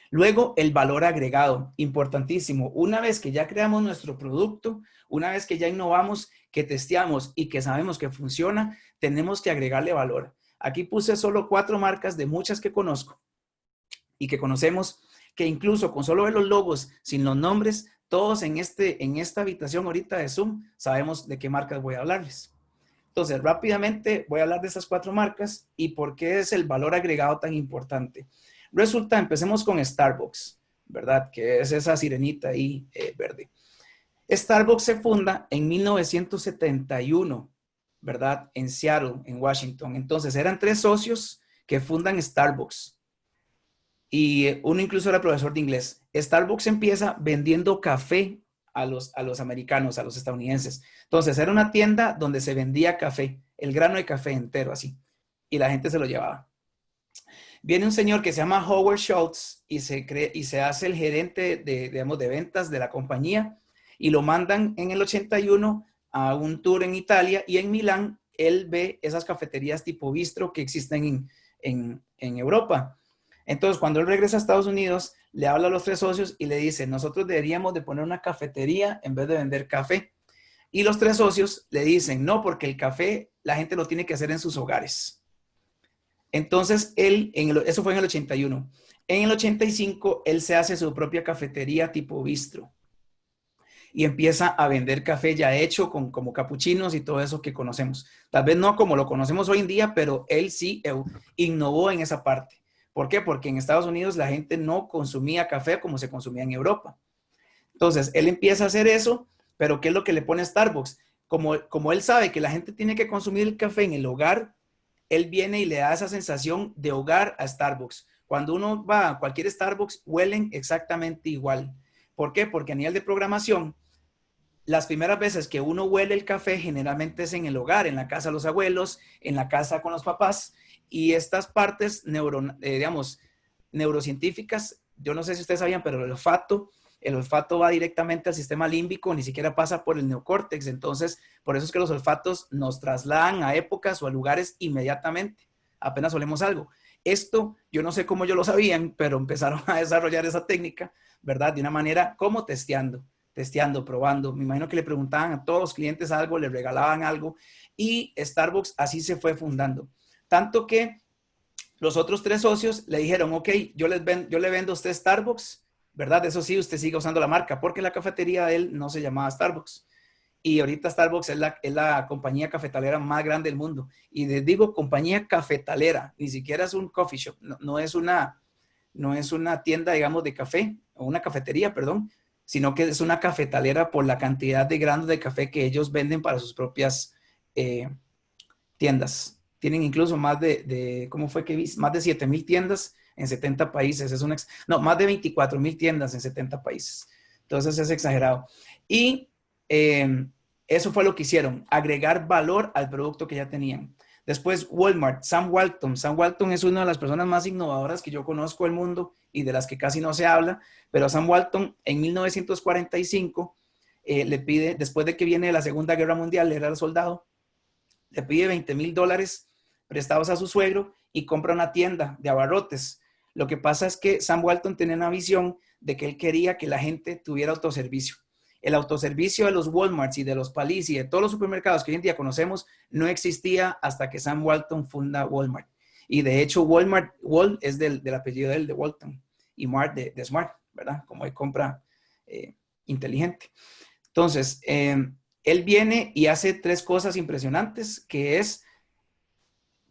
Luego, el valor agregado, importantísimo. Una vez que ya creamos nuestro producto, una vez que ya innovamos, que testeamos y que sabemos que funciona, tenemos que agregarle valor. Aquí puse solo 4 marcas de muchas que conozco y que conocemos, que incluso con solo ver los logos, sin los nombres, todos en esta habitación ahorita de Zoom sabemos de qué marcas voy a hablarles. Entonces, rápidamente voy a hablar de esas 4 marcas y por qué es el valor agregado tan importante. Resulta, empecemos con Starbucks. ¿verdad? Que es esa sirenita ahí verde. Starbucks se funda en 1971, ¿verdad? En Seattle, en Washington. Entonces, eran 3 socios que fundan Starbucks. Y uno incluso era profesor de inglés. Starbucks empieza vendiendo café a los americanos, a los estadounidenses. Entonces, era una tienda donde se vendía café, el grano de café entero, así. Y la gente se lo llevaba. Viene un señor que se llama Howard Schultz y se hace el gerente digamos, de ventas de la compañía y lo mandan en el 81 a un tour en Italia y en Milán él ve esas cafeterías tipo bistro que existen en Europa. Entonces, cuando él regresa a Estados Unidos, le habla a los 3 socios y le dice, nosotros deberíamos de poner una cafetería en vez de vender café. Y los 3 socios le dicen, no, porque el café la gente lo tiene que hacer en sus hogares. Entonces, eso fue en el 81. En el 85, él se hace su propia cafetería tipo bistro y empieza a vender café ya hecho como capuchinos y todo eso que conocemos. Tal vez no como lo conocemos hoy en día, pero él sí innovó en esa parte. ¿Por qué? Porque en Estados Unidos la gente no consumía café como se consumía en Europa. Entonces, él empieza a hacer eso, pero ¿qué es lo que le pone Starbucks? Como él sabe que la gente tiene que consumir el café en el hogar, él viene y le da esa sensación de hogar a Starbucks. Cuando uno va a cualquier Starbucks, huelen exactamente igual. ¿Por qué? Porque a nivel de programación, las primeras veces que uno huele el café generalmente es en el hogar, en la casa de los abuelos, en la casa con los papás, y estas partes digamos, neurocientíficas, yo no sé si ustedes sabían, pero el olfato va directamente al sistema límbico, ni siquiera pasa por el neocórtex. Entonces, por eso es que los olfatos nos trasladan a épocas o a lugares inmediatamente, apenas olemos algo. Esto, yo no sé cómo yo lo sabían, pero empezaron a desarrollar esa técnica, ¿verdad? De una manera como testeando, probando. Me imagino que le preguntaban a todos los clientes algo, le regalaban algo, y Starbucks así se fue fundando. Tanto que los otros 3 socios le dijeron, ok, yo le vendo a usted Starbucks, ¿verdad? Eso sí, usted sigue usando la marca, porque la cafetería de él no se llamaba Starbucks. Y ahorita Starbucks es la compañía cafetalera más grande del mundo. Y les digo compañía cafetalera, ni siquiera es un coffee shop, no es una tienda, digamos, de café, o una cafetería, perdón, sino que es una cafetalera por la cantidad de granos de café que ellos venden para sus propias tiendas. Tienen incluso ¿cómo fue que vi? Más de 7,000 tiendas en 70 países. Más de 24,000 tiendas en 70 países. Entonces es exagerado. Y eso fue lo que hicieron, agregar valor al producto que ya tenían. Después Walmart, Sam Walton. Sam Walton es una de las personas más innovadoras que yo conozco en el mundo y de las que casi no se habla, pero Sam Walton en 1945 le pide, después de que viene la Segunda Guerra Mundial, era el soldado, le pide $20,000 prestados a su suegro y compra una tienda de abarrotes. Lo que pasa es que Sam Walton tenía una visión de que él quería que la gente tuviera autoservicio. El autoservicio de los Walmarts y de los Palis y de todos los supermercados que hoy en día conocemos no existía hasta que Sam Walton funda Walmart. Y de hecho Wall es del apellido de él, de Walton, y Mart de Smart, ¿verdad? Como de compra inteligente. Entonces, él viene y hace 3 cosas impresionantes, que es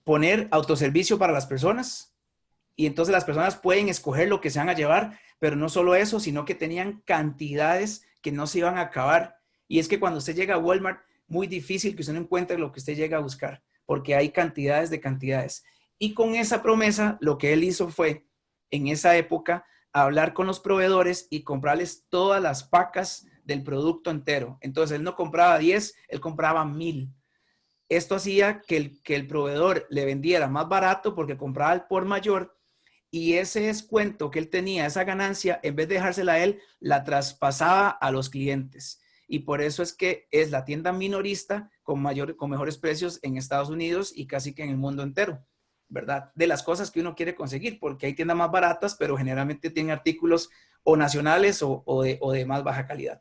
poner autoservicio para las personas, y entonces las personas pueden escoger lo que se van a llevar, pero no solo eso, sino que tenían cantidades que no se iban a acabar. Y es que cuando usted llega a Walmart, muy difícil que usted no encuentre lo que usted llega a buscar, porque hay cantidades de cantidades. Y con esa promesa, lo que él hizo fue, en esa época, hablar con los proveedores y comprarles todas las pacas del producto entero. Entonces, él no compraba 10, él compraba 1,000. Esto hacía que el proveedor le vendiera más barato porque compraba al por mayor, y ese descuento que él tenía, esa ganancia, en vez de dejársela a él, la traspasaba a los clientes. Y por eso es que es la tienda minorista con mejores precios en Estados Unidos y casi que en el mundo entero, ¿verdad? De las cosas que uno quiere conseguir, porque hay tiendas más baratas, pero generalmente tienen artículos o nacionales o de más baja calidad.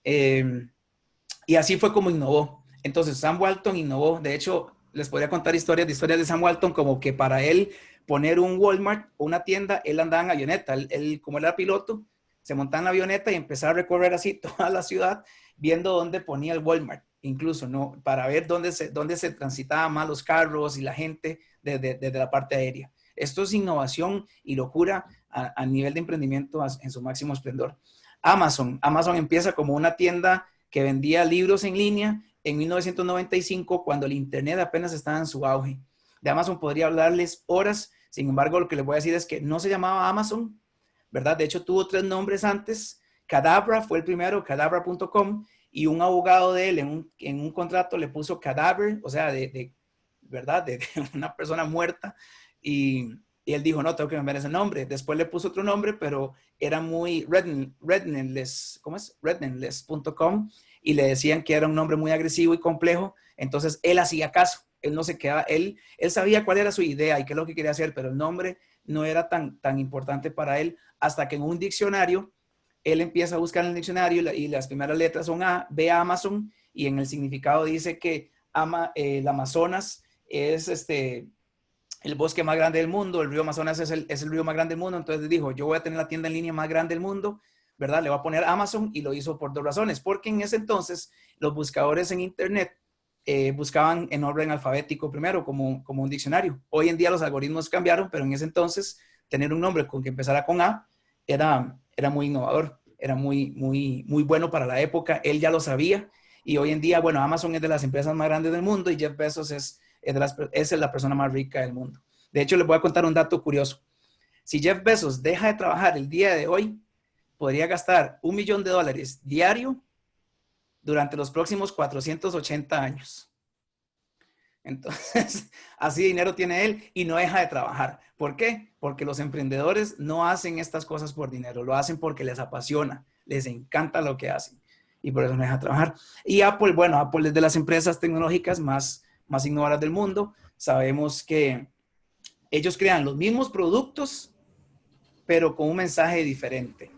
Y así fue como innovó. Entonces, Sam Walton innovó. De hecho, les podría contar historias de Sam Walton, como que para él poner un Walmart o una tienda, él andaba en avioneta. Como él era piloto, se montaba en la avioneta y empezaba a recorrer así toda la ciudad, viendo dónde ponía el Walmart, incluso, ¿no? Para ver dónde se transitaban más los carros y la gente desde la parte aérea. Esto es innovación y locura a nivel de emprendimiento en su máximo esplendor. Amazon. Amazon empieza como una tienda que vendía libros en línea en 1995, cuando el Internet apenas estaba en su auge. De Amazon podría hablarles horas, sin embargo, lo que les voy a decir es que no se llamaba Amazon, ¿verdad? De hecho, tuvo 3 nombres antes. Cadabra fue el primero, cadabra.com, y un abogado de él en un contrato le puso cadaver, o sea, ¿verdad? De una persona muerta, y él dijo, no, tengo que cambiar ese nombre. Después le puso otro nombre, pero era muy redness, ¿cómo es? Redness.com, y le decían que era un nombre muy agresivo y complejo. Entonces él hacía caso, él no se quedaba, él sabía cuál era su idea y qué es lo que quería hacer, pero el nombre no era tan importante para él, hasta que en un diccionario, él empieza a buscar en el diccionario y las primeras letras son A, ve a Amazon, y en el significado dice que el Amazonas es el bosque más grande del mundo, el río Amazonas es el río más grande del mundo. Entonces dijo, yo voy a tener la tienda en línea más grande del mundo, ¿verdad? Le voy a poner Amazon, y lo hizo por 2 razones. Porque en ese entonces los buscadores en Internet buscaban en orden alfabético primero, como un diccionario. Hoy en día los algoritmos cambiaron, pero en ese entonces tener un nombre con que empezara con A era muy innovador, era muy bueno para la época. Él ya lo sabía, y hoy en día, bueno, Amazon es de las empresas más grandes del mundo, y Jeff Bezos es la persona más rica del mundo. De hecho, les voy a contar un dato curioso. Si Jeff Bezos deja de trabajar el día de hoy, podría gastar $1 millón diario durante los próximos 480 años. Entonces, así de dinero tiene él, y no deja de trabajar. ¿Por qué? Porque los emprendedores no hacen estas cosas por dinero, lo hacen porque les apasiona, les encanta lo que hacen, y por eso no deja de trabajar. Y Apple, bueno, Apple es de las empresas tecnológicas más innovadoras del mundo. Sabemos que ellos crean los mismos productos, pero con un mensaje diferente,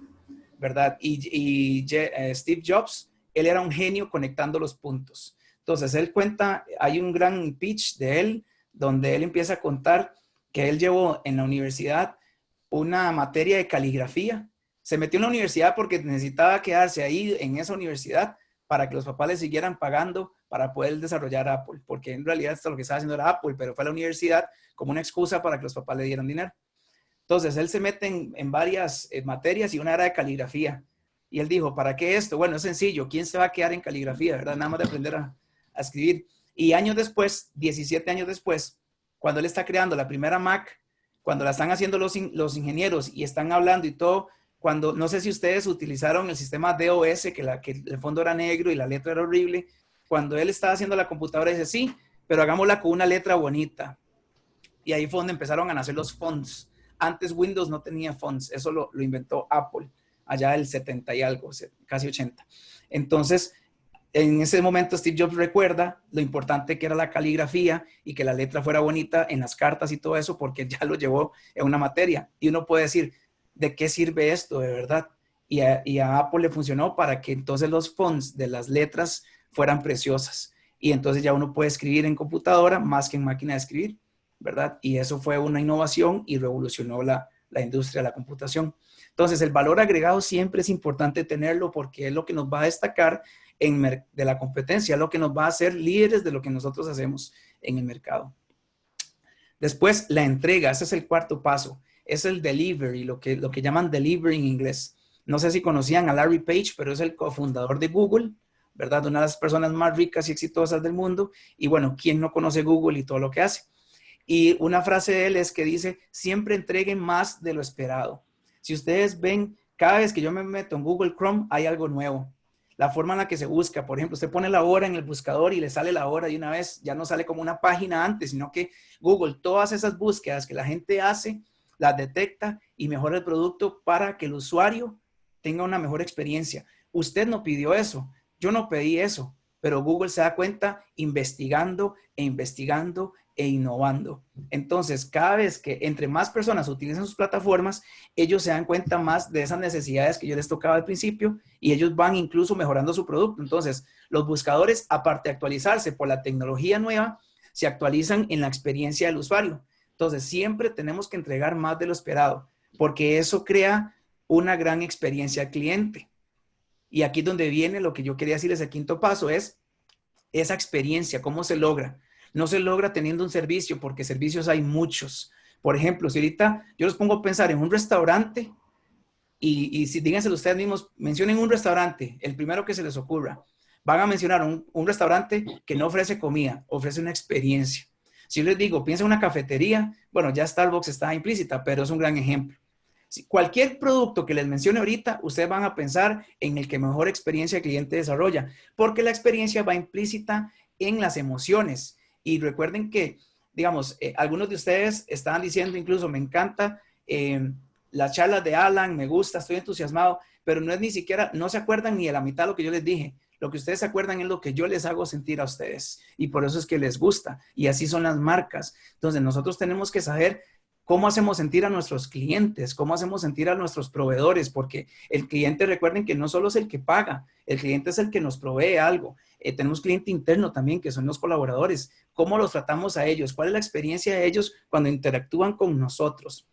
¿verdad? Y Steve Jobs, él era un genio conectando los puntos. Entonces, él cuenta, hay un gran pitch de él, donde él empieza a contar que él llevó en la universidad una materia de caligrafía. Se metió en la universidad porque necesitaba quedarse ahí en esa universidad para que los papás le siguieran pagando para poder desarrollar Apple, porque en realidad esto lo que estaba haciendo era Apple, pero fue a la universidad como una excusa para que los papás le dieran dinero. Entonces, él se mete en varias materias, y una era de caligrafía. Y él dijo, ¿para qué esto? Bueno, es sencillo. ¿Quién se va a quedar en caligrafía, verdad? Nada más de aprender a escribir. Y años después, 17 años después, cuando él está creando la primera Mac, cuando la están haciendo los ingenieros y están hablando y todo, cuando, no sé si ustedes utilizaron el sistema DOS, que el fondo era negro y la letra era horrible. Cuando él estaba haciendo la computadora, dice, sí, pero hagámosla con una letra bonita. Y ahí fue donde empezaron a nacer los fonts. Antes Windows no tenía fonts, eso lo inventó Apple, allá del 70 y algo, casi 80. Entonces, en ese momento Steve Jobs recuerda lo importante que era la caligrafía y que la letra fuera bonita en las cartas y todo eso, porque ya lo llevó en una materia. Y uno puede decir, ¿de qué sirve esto de verdad? Y a Apple le funcionó para que entonces los fonts de las letras fueran preciosas. Y entonces ya uno puede escribir en computadora más que en máquina de escribir, ¿verdad? Y eso fue una innovación y revolucionó la industria de la computación. Entonces, el valor agregado siempre es importante tenerlo, porque es lo que nos va a destacar de la competencia, es lo que nos va a hacer líderes de lo que nosotros hacemos en el mercado. Después, la entrega, ese es el 4º paso, es el delivery, lo que llaman delivery en inglés. No sé si conocían a Larry Page, pero es el cofundador de Google, ¿verdad? Una de las personas más ricas y exitosas del mundo. Y bueno, ¿quién no conoce Google y todo lo que hace? Y una frase de él es que dice, siempre entreguen más de lo esperado. Si ustedes ven, cada vez que yo me meto en Google Chrome, hay algo nuevo. La forma en la que se busca, por ejemplo, usted pone la hora en el buscador y le sale la hora de una vez, ya no sale como una página antes, sino que Google, todas esas búsquedas que la gente hace, las detecta y mejora el producto para que el usuario tenga una mejor experiencia. Usted no pidió eso, yo no pedí eso, pero Google se da cuenta investigando e investigando e innovando. Entonces, cada vez que entre más personas utilizan sus plataformas, ellos se dan cuenta más de esas necesidades que yo les tocaba al principio, y ellos van incluso mejorando su producto. Entonces, los buscadores, aparte de actualizarse por la tecnología nueva, se actualizan en la experiencia del usuario. Entonces, siempre tenemos que entregar más de lo esperado, porque eso crea una gran experiencia al cliente. Y aquí es donde viene lo que yo quería decirles, el 5º paso es esa experiencia, ¿cómo se logra? No se logra teniendo un servicio, porque servicios hay muchos, Por ejemplo, si ahorita yo los pongo a pensar en un restaurante y si díganselo ustedes mismos, mencionen un restaurante, el primero que se les ocurra. Van a mencionar un restaurante que no ofrece comida, ofrece una experiencia. Si yo les digo, piensa en una cafetería, bueno, ya Starbucks está implícita, pero es un gran ejemplo. Si cualquier producto que les mencione ahorita, ustedes van a pensar en el que mejor experiencia el cliente desarrolla, porque la experiencia va implícita en las emociones. Y recuerden que, digamos, algunos de ustedes estaban diciendo incluso, me encanta las charlas de Alan, me gusta, estoy entusiasmado, pero no es ni siquiera, no se acuerdan ni de la mitad de lo que yo les dije. Lo que ustedes se acuerdan es lo que yo les hago sentir a ustedes y por eso es que les gusta y así son las marcas. Entonces nosotros tenemos que saber cómo hacemos sentir a nuestros clientes, cómo hacemos sentir a nuestros proveedores, porque el cliente, recuerden que no solo es el que paga, el cliente es el que nos provee algo. Tenemos cliente interno también, que son los colaboradores. ¿Cómo los tratamos a ellos? ¿Cuál es la experiencia de ellos cuando interactúan con nosotros?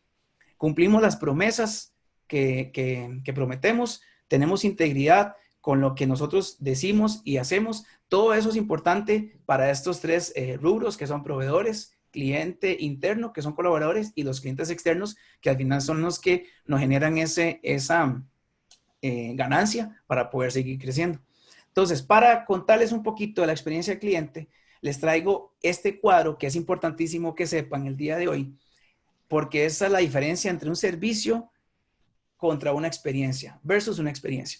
Cumplimos las promesas que prometemos, tenemos integridad con lo que nosotros decimos y hacemos. Todo eso es importante para estos tres rubros que son proveedores, cliente interno, que son colaboradores, y los clientes externos, que al final son los que nos generan esa ganancia para poder seguir creciendo. Entonces, para contarles un poquito de la experiencia del cliente, les traigo este cuadro que es importantísimo que sepan el día de hoy, porque esa es la diferencia entre un servicio contra una experiencia versus una experiencia.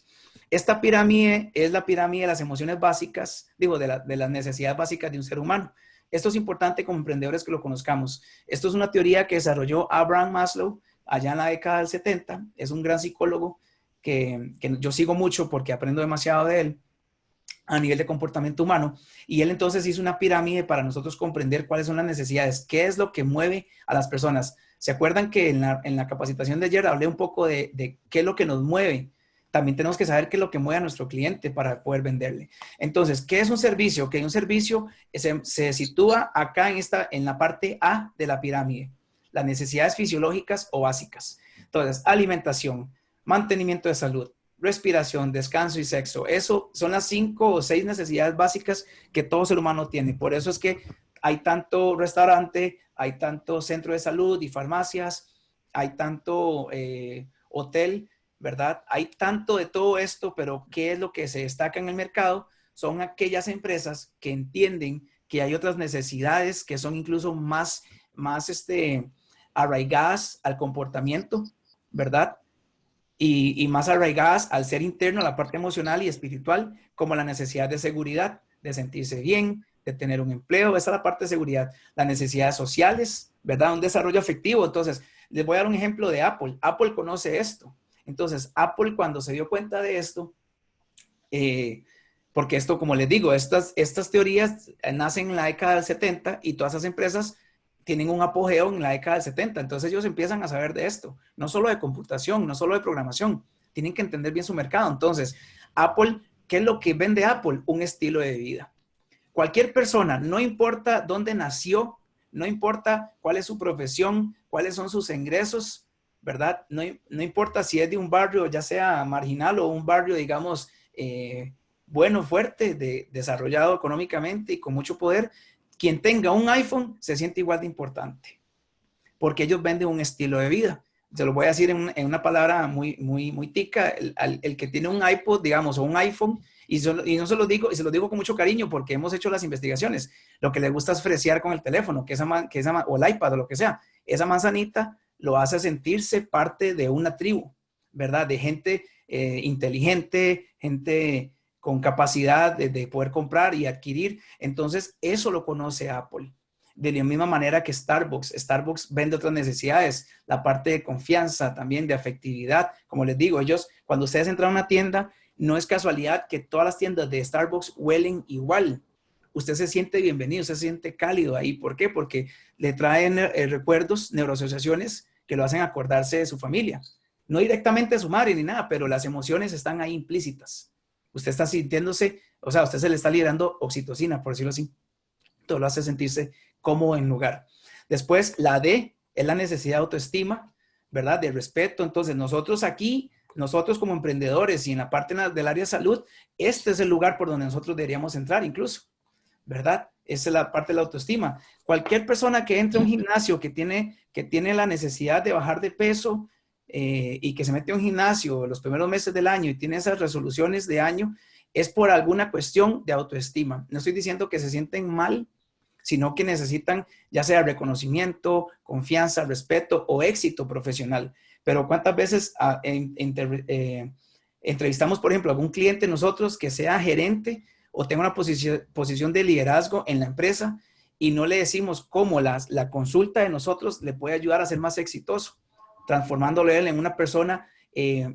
Esta pirámide es la pirámide de las emociones básicas, digo, de las necesidades básicas de un ser humano. Esto es importante como emprendedores que lo conozcamos. Esto es una teoría que desarrolló Abraham Maslow allá en la década del 70. Es un gran psicólogo que yo sigo mucho porque aprendo demasiado de él a nivel de comportamiento humano. Y él entonces hizo una pirámide para nosotros comprender cuáles son las necesidades, qué es lo que mueve a las personas. ¿Se acuerdan que en la capacitación de ayer hablé un poco de qué es lo que nos mueve? También tenemos que saber qué es lo que mueve a nuestro cliente para poder venderle. Entonces, ¿qué es un servicio? Que un servicio se sitúa acá en la parte A de la pirámide. Las necesidades fisiológicas o básicas. Entonces, alimentación, mantenimiento de salud, respiración, descanso y sexo. Eso son las 5 o 6 necesidades básicas que todo ser humano tiene. Por eso es que hay tanto restaurante, hay tanto centro de salud y farmacias, hay tanto hotel, ¿verdad? Hay tanto de todo esto, pero ¿qué es lo que se destaca en el mercado? Son aquellas empresas que entienden que hay otras necesidades que son incluso más arraigadas al comportamiento, ¿verdad? Y más arraigadas al ser interno, a la parte emocional y espiritual, como la necesidad de seguridad, de sentirse bien, de tener un empleo. Esa es la parte de seguridad. Las necesidades sociales, ¿verdad? Un desarrollo afectivo. Entonces, les voy a dar un ejemplo de Apple. Apple conoce esto. Entonces, Apple cuando se dio cuenta de esto, porque esto, como les digo, estas teorías nacen en la década del 70 y todas esas empresas tienen un apogeo en la década del 70. Entonces ellos empiezan a saber de esto, no solo de computación, no solo de programación, tienen que entender bien su mercado. Entonces, Apple, ¿qué es lo que vende Apple? Un estilo de vida. Cualquier persona, no importa dónde nació, no importa cuál es su profesión, cuáles son sus ingresos, ¿verdad? No importa si es de un barrio, ya sea marginal o un barrio, digamos, bueno, fuerte, desarrollado económicamente y con mucho poder, quien tenga un iPhone se siente igual de importante, porque ellos venden un estilo de vida. Se lo voy a decir en una palabra muy tica, el que tiene un iPod, digamos, o un iPhone, y no se lo digo, y se lo digo con mucho cariño porque hemos hecho las investigaciones, lo que le gusta es fresear con el teléfono, o el iPad o lo que sea, esa manzanita lo hace sentirse parte de una tribu, ¿verdad? De gente inteligente, gente con capacidad de poder comprar y adquirir. Entonces, eso lo conoce Apple. De la misma manera que Starbucks. Starbucks vende otras necesidades, la parte de confianza, también de afectividad. Como les digo, ellos, cuando ustedes entran a una tienda, no es casualidad que todas las tiendas de Starbucks huelen igual. Usted se siente bienvenido, se siente cálido ahí. ¿Por qué? Porque le traen recuerdos, neuroasociaciones que lo hacen acordarse de su familia. No directamente de su madre ni nada, pero las emociones están ahí implícitas. Usted está sintiéndose, o sea, a usted se le está liberando oxitocina, por decirlo así. Todo lo hace sentirse cómodo en lugar. Después, la D es la necesidad de autoestima, ¿verdad? De respeto. Entonces, nosotros como emprendedores y en la parte del área de salud, este es el lugar por donde nosotros deberíamos entrar incluso, ¿verdad? Esa es la parte de la autoestima. Cualquier persona que entre a un gimnasio que tiene la necesidad de bajar de peso y que se mete a un gimnasio los primeros meses del año y tiene esas resoluciones de año, es por alguna cuestión de autoestima. No estoy diciendo que se sienten mal, sino que necesitan ya sea reconocimiento, confianza, respeto o éxito profesional. Pero ¿cuántas veces entrevistamos, por ejemplo, a algún cliente nosotros que sea gerente o tenga una posición de liderazgo en la empresa y no le decimos cómo la consulta de nosotros le puede ayudar a ser más exitoso, transformándolo él en una persona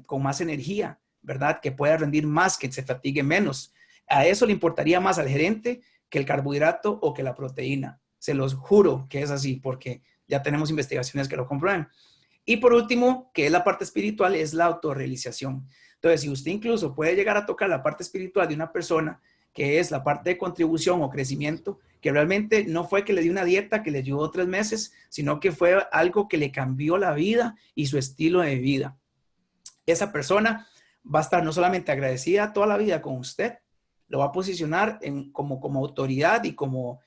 con más energía, ¿verdad? Que pueda rendir más, que se fatigue menos. A eso le importaría más al gerente que el carbohidrato o que la proteína. Se los juro que es así, porque ya tenemos investigaciones que lo comprueban. Y por último, que es la parte espiritual, es la autorrealización. Entonces, si usted incluso puede llegar a tocar la parte espiritual de una persona, que es la parte de contribución o crecimiento, que realmente no fue que le dio una dieta que le ayudó 3 meses, sino que fue algo que le cambió la vida y su estilo de vida. Esa persona va a estar no solamente agradecida toda la vida con usted, lo va a posicionar como autoridad y como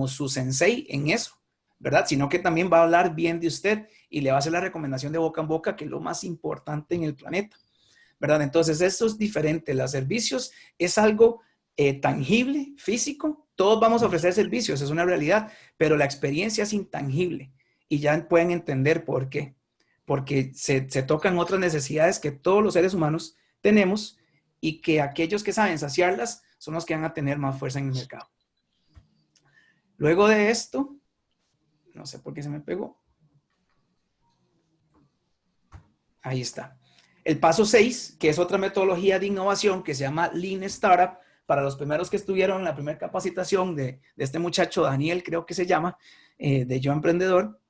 su sensei en eso, ¿verdad? Sino que también va a hablar bien de usted y le va a hacer la recomendación de boca en boca, que es lo más importante en el planeta, ¿verdad? Entonces, eso es diferente. Los servicios es algo tangible, físico. Todos vamos a ofrecer servicios, es una realidad, pero la experiencia es intangible y ya pueden entender por qué. Porque se tocan otras necesidades que todos los seres humanos tenemos y que aquellos que saben saciarlas son los que van a tener más fuerza en el mercado. Luego de esto, no sé por qué se me pegó. Ahí está. El paso 6, que es otra metodología de innovación que se llama Lean Startup, para los primeros que estuvieron en la primera capacitación de este muchacho, Daniel, creo que se llama, de Yo Emprendedor,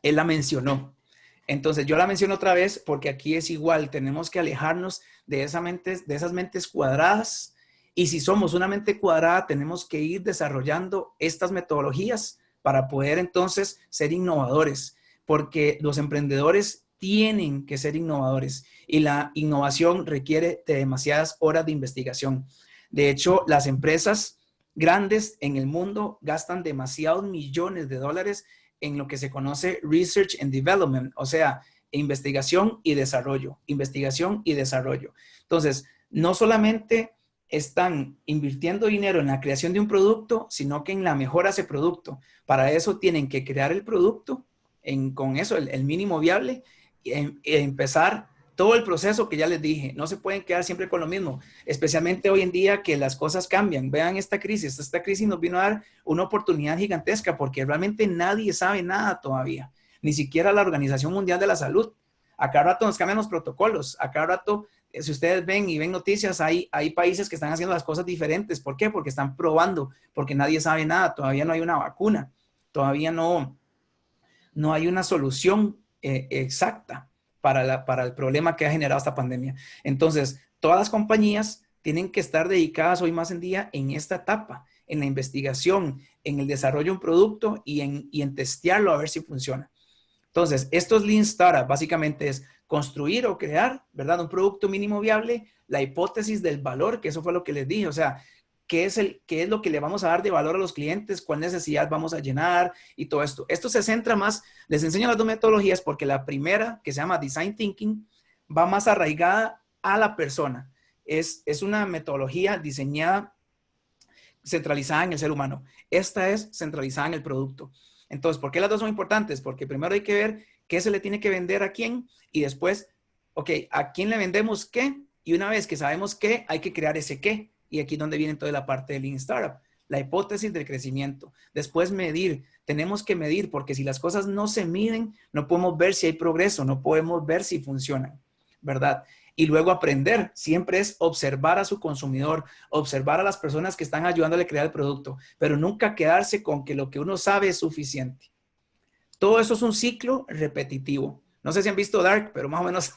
él la mencionó. Entonces, yo la menciono otra vez porque aquí es igual, tenemos que alejarnos de esas mentes cuadradas, y si somos una mente cuadrada, tenemos que ir desarrollando estas metodologías para poder entonces ser innovadores, porque los emprendedores tienen que ser innovadores y la innovación requiere de demasiadas horas de investigación. De hecho, las empresas grandes en el mundo gastan demasiados millones de dólares en lo que se conoce Research and Development, o sea, investigación y desarrollo, investigación y desarrollo. Entonces, no solamente están invirtiendo dinero en la creación de un producto, sino que en la mejora de ese producto. Para eso tienen que crear el producto, con eso, el mínimo viable, y empezar todo el proceso que ya les dije. No se pueden quedar siempre con lo mismo, especialmente hoy en día que las cosas cambian. Vean esta crisis nos vino a dar una oportunidad gigantesca porque realmente nadie sabe nada todavía, ni siquiera la Organización Mundial de la Salud. A cada rato nos cambian los protocolos, a cada rato, si ustedes ven y ven noticias, hay países que están haciendo las cosas diferentes. ¿Por qué? Porque están probando, porque nadie sabe nada, todavía no hay una vacuna, todavía no hay una solución exacta para el problema que ha generado esta pandemia. Entonces, todas las compañías tienen que estar dedicadas hoy más en día en esta etapa, en la investigación, en el desarrollo de un producto y en testearlo a ver si funciona. Entonces, estos Lean Startup básicamente es construir o crear, ¿verdad? Un producto mínimo viable, la hipótesis del valor, que eso fue lo que les dije, o sea, qué es lo que le vamos a dar de valor a los clientes, cuál necesidad vamos a llenar y todo esto. Esto se centra más, les enseño las dos metodologías porque la primera, que se llama Design Thinking, va más arraigada a la persona. Es una metodología diseñada, centralizada en el ser humano. Esta es centralizada en el producto. Entonces, ¿por qué las dos son importantes? Porque primero hay que ver qué se le tiene que vender a quién y después, ok, ¿a quién le vendemos qué? Y una vez que sabemos qué, hay que crear ese qué. Y aquí es donde viene toda la parte del Lean Startup, la hipótesis del crecimiento. Después medir, tenemos que medir porque si las cosas no se miden, no podemos ver si hay progreso, no podemos ver si funcionan, ¿verdad? Y luego aprender, siempre es observar a su consumidor, observar a las personas que están ayudándole a crear el producto, pero nunca quedarse con que lo que uno sabe es suficiente. Todo eso es un ciclo repetitivo. No sé si han visto Dark, pero más o menos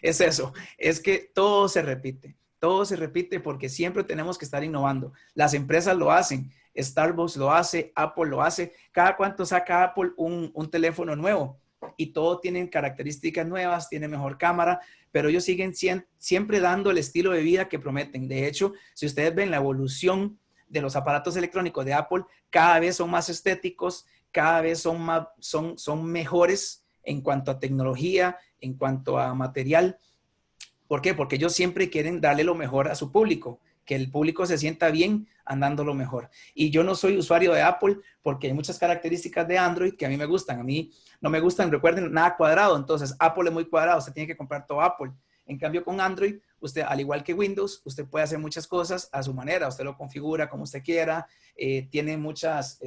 es eso, es que todo se repite. Todo se repite porque siempre tenemos que estar innovando. Las empresas lo hacen, Starbucks lo hace, Apple lo hace. Cada cuánto saca Apple un teléfono nuevo y todos tienen características nuevas, tienen mejor cámara, pero ellos siguen siempre dando el estilo de vida que prometen. De hecho, si ustedes ven la evolución de los aparatos electrónicos de Apple cada vez son más estéticos, cada vez son mejores en cuanto a tecnología, en cuanto a material. ¿Por qué? Porque ellos siempre quieren darle lo mejor a su público, que el público se sienta bien andando lo mejor. Y yo no soy usuario de Apple porque hay muchas características de Android que a mí me gustan. A mí no me gustan, recuerden, nada cuadrado. Entonces, Apple es muy cuadrado, usted tiene que comprar todo Apple. En cambio, con Android, usted, al igual que Windows, usted puede hacer muchas cosas a su manera. Usted lo configura como usted quiera. Tiene muchas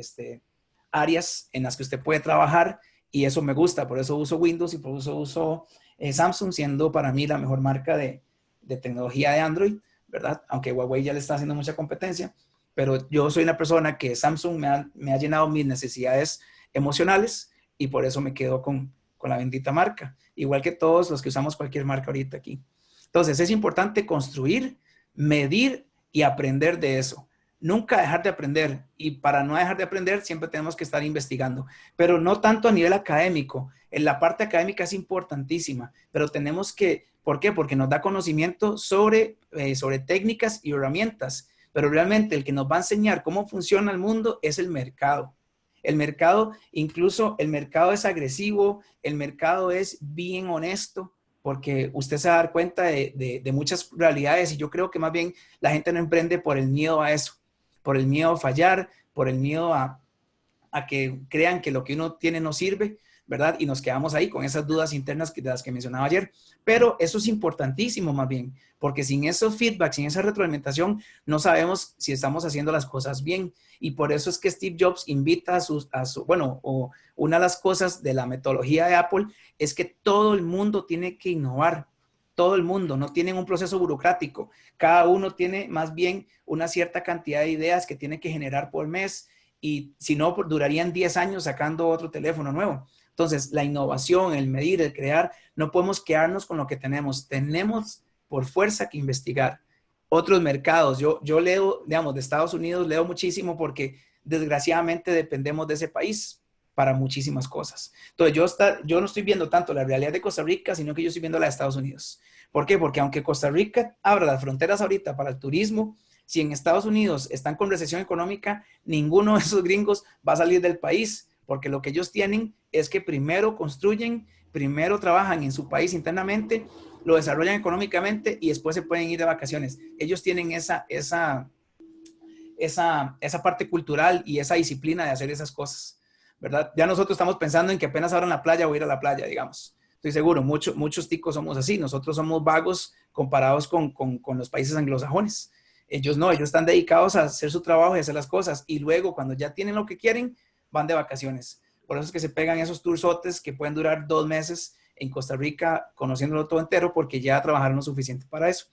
áreas en las que usted puede trabajar y eso me gusta. Por eso uso Windows y por eso uso Samsung, siendo para mí la mejor marca de tecnología de Android, ¿verdad? Aunque Huawei ya le está haciendo mucha competencia, pero yo soy una persona que Samsung me ha llenado mis necesidades emocionales y por eso me quedo con la bendita marca, igual que todos los que usamos cualquier marca ahorita aquí. Entonces, es importante construir, medir y aprender de eso. Nunca dejar de aprender, y para no dejar de aprender siempre tenemos que estar investigando, pero no tanto a nivel académico. En la parte académica es importantísima, pero tenemos que, ¿por qué? Porque nos da conocimiento sobre técnicas y herramientas, pero realmente el que nos va a enseñar cómo funciona el mundo es el mercado. El mercado, incluso el mercado es agresivo, el mercado es bien honesto, porque usted se va a dar cuenta de muchas realidades y yo creo que más bien la gente no emprende por el miedo a eso, por el miedo a fallar, por el miedo a que crean que lo que uno tiene no sirve, ¿verdad? Y nos quedamos ahí con esas dudas internas de las que mencionaba ayer. Pero eso es importantísimo más bien, porque sin esos feedbacks, sin esa retroalimentación, no sabemos si estamos haciendo las cosas bien. Y por eso es que Steve Jobs invita o una de las cosas de la metodología de Apple es que todo el mundo tiene que innovar. Todo el mundo, no tienen un proceso burocrático. Cada uno tiene más bien una cierta cantidad de ideas que tiene que generar por mes y si no, durarían 10 años sacando otro teléfono nuevo. Entonces, la innovación, el medir, el crear, no podemos quedarnos con lo que tenemos. Tenemos por fuerza que investigar otros mercados. Yo leo, digamos, de Estados Unidos, leo muchísimo porque desgraciadamente dependemos de ese país para muchísimas cosas. Entonces, yo no estoy viendo tanto la realidad de Costa Rica, sino que yo estoy viendo la de Estados Unidos. ¿Por qué? Porque aunque Costa Rica abra las fronteras ahorita para el turismo, si en Estados Unidos están con recesión económica, ninguno de esos gringos va a salir del país, porque lo que ellos tienen es que primero construyen, primero trabajan en su país internamente, lo desarrollan económicamente y después se pueden ir de vacaciones. Ellos tienen esa parte cultural y esa disciplina de hacer esas cosas, ¿verdad? Ya nosotros estamos pensando en que apenas abran la playa voy a ir a la playa, digamos. Estoy seguro, muchos ticos somos así. Nosotros somos vagos comparados con los países anglosajones. Ellos no, ellos están dedicados a hacer su trabajo y hacer las cosas. Y luego, cuando ya tienen lo que quieren, van de vacaciones. Por eso es que se pegan esos toursotes que pueden durar 2 meses en Costa Rica, conociéndolo todo entero, porque ya trabajaron lo suficiente para eso.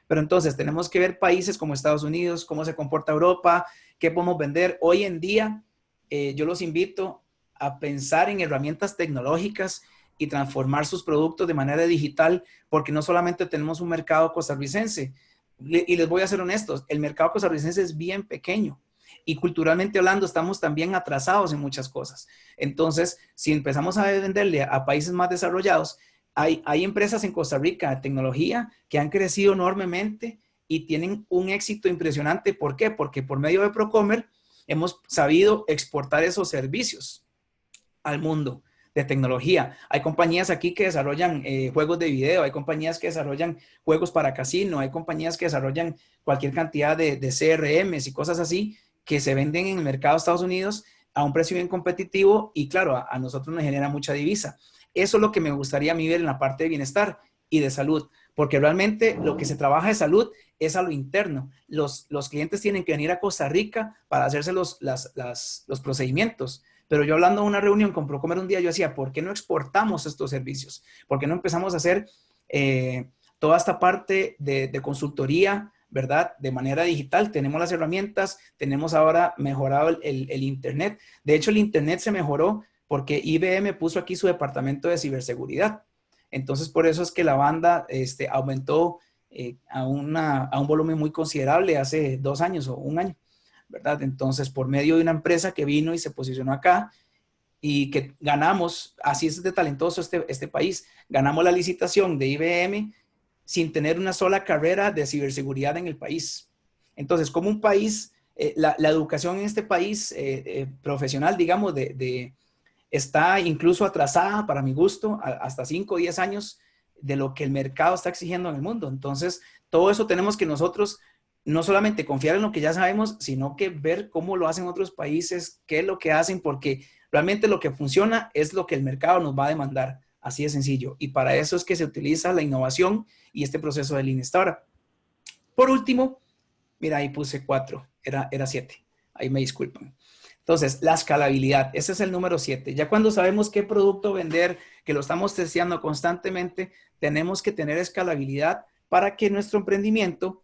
Pero entonces, tenemos que ver países como Estados Unidos, cómo se comporta Europa, qué podemos vender. Hoy en día, yo los invito a pensar en herramientas tecnológicas y transformar sus productos de manera digital, porque no solamente tenemos un mercado costarricense, y les voy a ser honestos, el mercado costarricense es bien pequeño y culturalmente hablando estamos también atrasados en muchas cosas. Entonces, si empezamos a venderle a países más desarrollados, hay empresas en Costa Rica de tecnología que han crecido enormemente y tienen un éxito impresionante. ¿Por qué? Porque por medio de Procomer hemos sabido exportar esos servicios al mundo de tecnología. Hay compañías aquí que desarrollan juegos de video, hay compañías que desarrollan juegos para casino, hay compañías que desarrollan cualquier cantidad de CRMs y cosas así que se venden en el mercado de Estados Unidos a un precio bien competitivo y claro, a nosotros nos genera mucha divisa. Eso es lo que me gustaría a mí ver en la parte de bienestar y de salud, porque realmente lo que se trabaja de salud es a lo interno. Los clientes tienen que venir a Costa Rica para hacerse los procedimientos. Pero yo hablando de una reunión con Procomer un día, yo decía, ¿por qué no exportamos estos servicios? ¿Por qué no empezamos a hacer toda esta parte de consultoría, ¿verdad? De manera digital. Tenemos las herramientas, tenemos ahora mejorado el Internet. De hecho, el Internet se mejoró porque IBM puso aquí su departamento de ciberseguridad. Entonces, por eso es que la banda aumentó a un volumen muy considerable hace 2 años o 1 año. ¿Verdad? Entonces, por medio de una empresa que vino y se posicionó acá y que ganamos, así es de talentoso este país, ganamos la licitación de IBM sin tener una sola carrera de ciberseguridad en el país. Entonces, como un país La educación en este país profesional, digamos, está incluso atrasada, para mi gusto, hasta 5 o 10 años de lo que el mercado está exigiendo en el mundo. Entonces, todo eso tenemos que nosotros no solamente confiar en lo que ya sabemos, sino que ver cómo lo hacen otros países, qué es lo que hacen, porque realmente lo que funciona es lo que el mercado nos va a demandar. Así de sencillo. Y para eso es que se utiliza la innovación y este proceso de Lean Startup. Por último, mira, ahí puse 4, era 7. Ahí me disculpan. Entonces, la escalabilidad, ese es el número 7. Ya cuando sabemos qué producto vender, que lo estamos testeando constantemente, tenemos que tener escalabilidad para que nuestro emprendimiento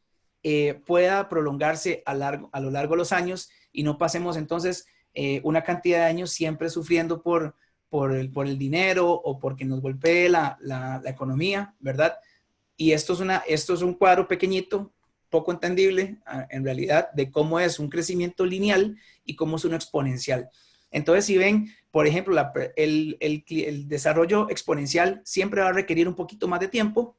pueda prolongarse a lo largo de los años y no pasemos entonces una cantidad de años siempre sufriendo por el dinero o porque nos golpee la economía, ¿verdad? Y esto es un cuadro pequeñito, poco entendible en realidad, de cómo es un crecimiento lineal y cómo es uno exponencial. Entonces, si ven, por ejemplo, el desarrollo exponencial siempre va a requerir un poquito más de tiempo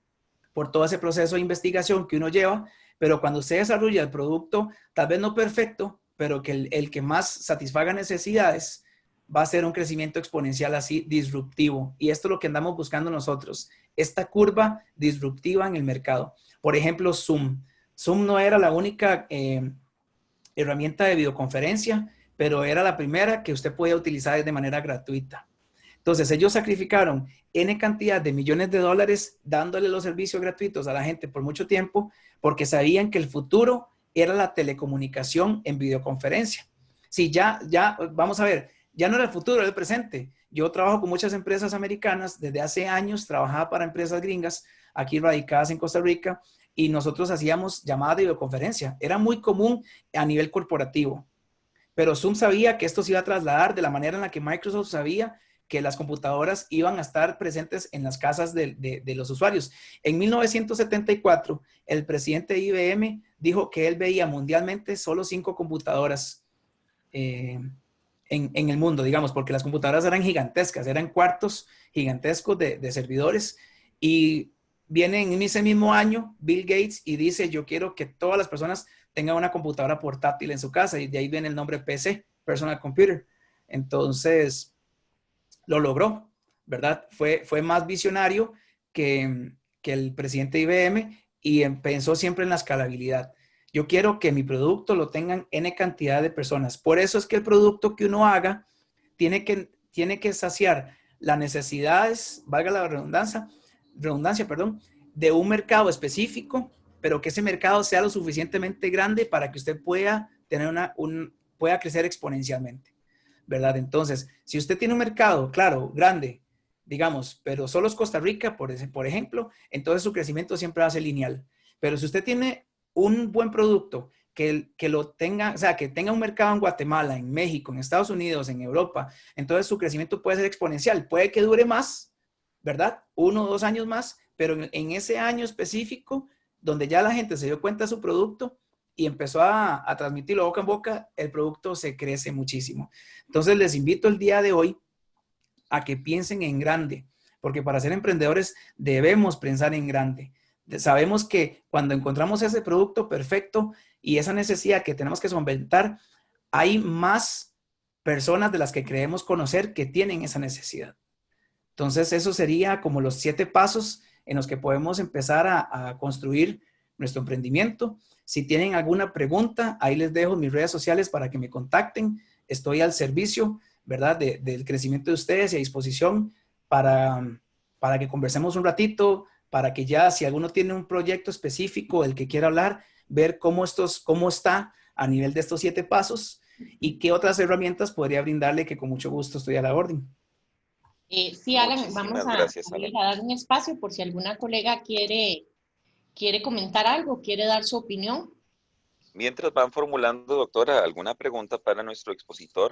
por todo ese proceso de investigación que uno lleva, pero cuando usted desarrolla el producto, tal vez no perfecto, pero que el que más satisfaga necesidades, va a ser un crecimiento exponencial así disruptivo. Y esto es lo que andamos buscando nosotros, esta curva disruptiva en el mercado. Por ejemplo, Zoom. Zoom no era la única herramienta de videoconferencia, pero era la primera que usted podía utilizar de manera gratuita. Entonces, ellos sacrificaron N cantidad de millones de dólares dándole los servicios gratuitos a la gente por mucho tiempo porque sabían que el futuro era la telecomunicación en videoconferencia. Sí, vamos a ver, ya no era el futuro, era el presente. Yo trabajo con muchas empresas americanas, desde hace años trabajaba para empresas gringas aquí radicadas en Costa Rica y nosotros hacíamos llamadas de videoconferencia. Era muy común a nivel corporativo, pero Zoom sabía que esto se iba a trasladar de la manera en la que Microsoft sabía que las computadoras iban a estar presentes en las casas de los usuarios. En 1974, el presidente de IBM dijo que él veía mundialmente solo 5 computadoras en el mundo, digamos, porque las computadoras eran gigantescas, eran cuartos gigantescos de servidores. Y viene en ese mismo año Bill Gates y dice, yo quiero que todas las personas tengan una computadora portátil en su casa, y de ahí viene el nombre PC, Personal Computer. Entonces, lo logró, ¿verdad? Fue más visionario que el presidente de IBM y pensó siempre en la escalabilidad. Yo quiero que mi producto lo tengan N cantidad de personas. Por eso es que el producto que uno haga tiene que saciar las necesidades, valga la redundancia, perdón, de un mercado específico, pero que ese mercado sea lo suficientemente grande para que usted pueda tener pueda crecer exponencialmente, ¿verdad? Entonces, si usted tiene un mercado, claro, grande, digamos, pero solo es Costa Rica, por ejemplo, entonces su crecimiento siempre va a ser lineal. Pero si usted tiene un buen producto que lo tenga, o sea, que tenga un mercado en Guatemala, en México, en Estados Unidos, en Europa, entonces su crecimiento puede ser exponencial. Puede que dure más, ¿verdad? 1 o 2 años más, pero en ese año específico, donde ya la gente se dio cuenta de su producto y empezó a transmitirlo boca en boca, el producto se crece muchísimo. Entonces les invito el día de hoy a que piensen en grande, porque para ser emprendedores debemos pensar en grande. Sabemos que cuando encontramos ese producto perfecto y esa necesidad que tenemos que solventar, hay más personas de las que creemos conocer que tienen esa necesidad. Entonces, eso sería como los 7 pasos en los que podemos empezar a construir nuestro emprendimiento. Si tienen alguna pregunta, ahí les dejo mis redes sociales para que me contacten. Estoy al servicio, ¿verdad? Del crecimiento de ustedes y a disposición para que conversemos un ratito, para que ya si alguno tiene un proyecto específico del que quiera hablar, ver cómo está a nivel de estos 7 pasos y qué otras herramientas podría brindarle, que con mucho gusto estoy a la orden. Sí, Alan, vamos a dar un espacio por si alguna colega quiere comentar algo, quiere dar su opinión. Mientras van formulando, doctora, alguna pregunta para nuestro expositor,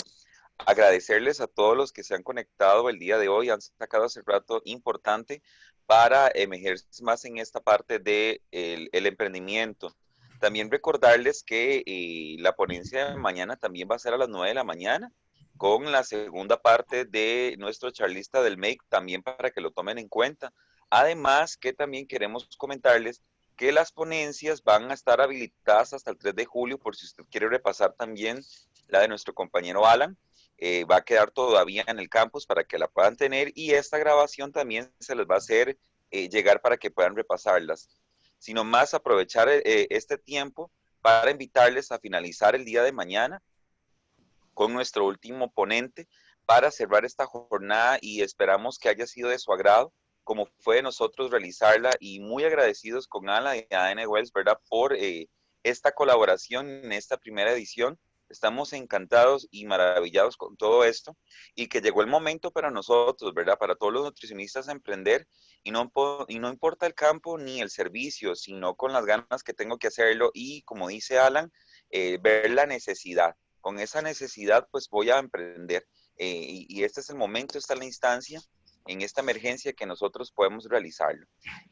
agradecerles a todos los que se han conectado el día de hoy, han sacado hace rato importante para emergerse más en esta parte del el emprendimiento. También recordarles que la ponencia de mañana también va a ser a las 9 de la mañana, con la segunda parte de nuestro charlista del MEIC, también para que lo tomen en cuenta. Además, que también queremos comentarles que las ponencias van a estar habilitadas hasta el 3 de julio, por si usted quiere repasar también la de nuestro compañero Alan. Va a quedar todavía en el campus para que la puedan tener, y esta grabación también se les va a hacer llegar para que puedan repasarlas. Sino más aprovechar este tiempo para invitarles a finalizar el día de mañana con nuestro último ponente para cerrar esta jornada, y esperamos que haya sido de su agrado, como fue de nosotros realizarla, y muy agradecidos con Alan y ADN Wells, ¿verdad?, por esta colaboración en esta primera edición. Estamos encantados y maravillados con todo esto, y que llegó el momento para nosotros, ¿verdad?, para todos los nutricionistas a emprender, y no importa el campo ni el servicio, sino con las ganas que tengo que hacerlo, y como dice Alan, ver la necesidad. Con esa necesidad, pues voy a emprender, y este es el momento, esta es la instancia, en esta emergencia, que nosotros podemos realizarlo.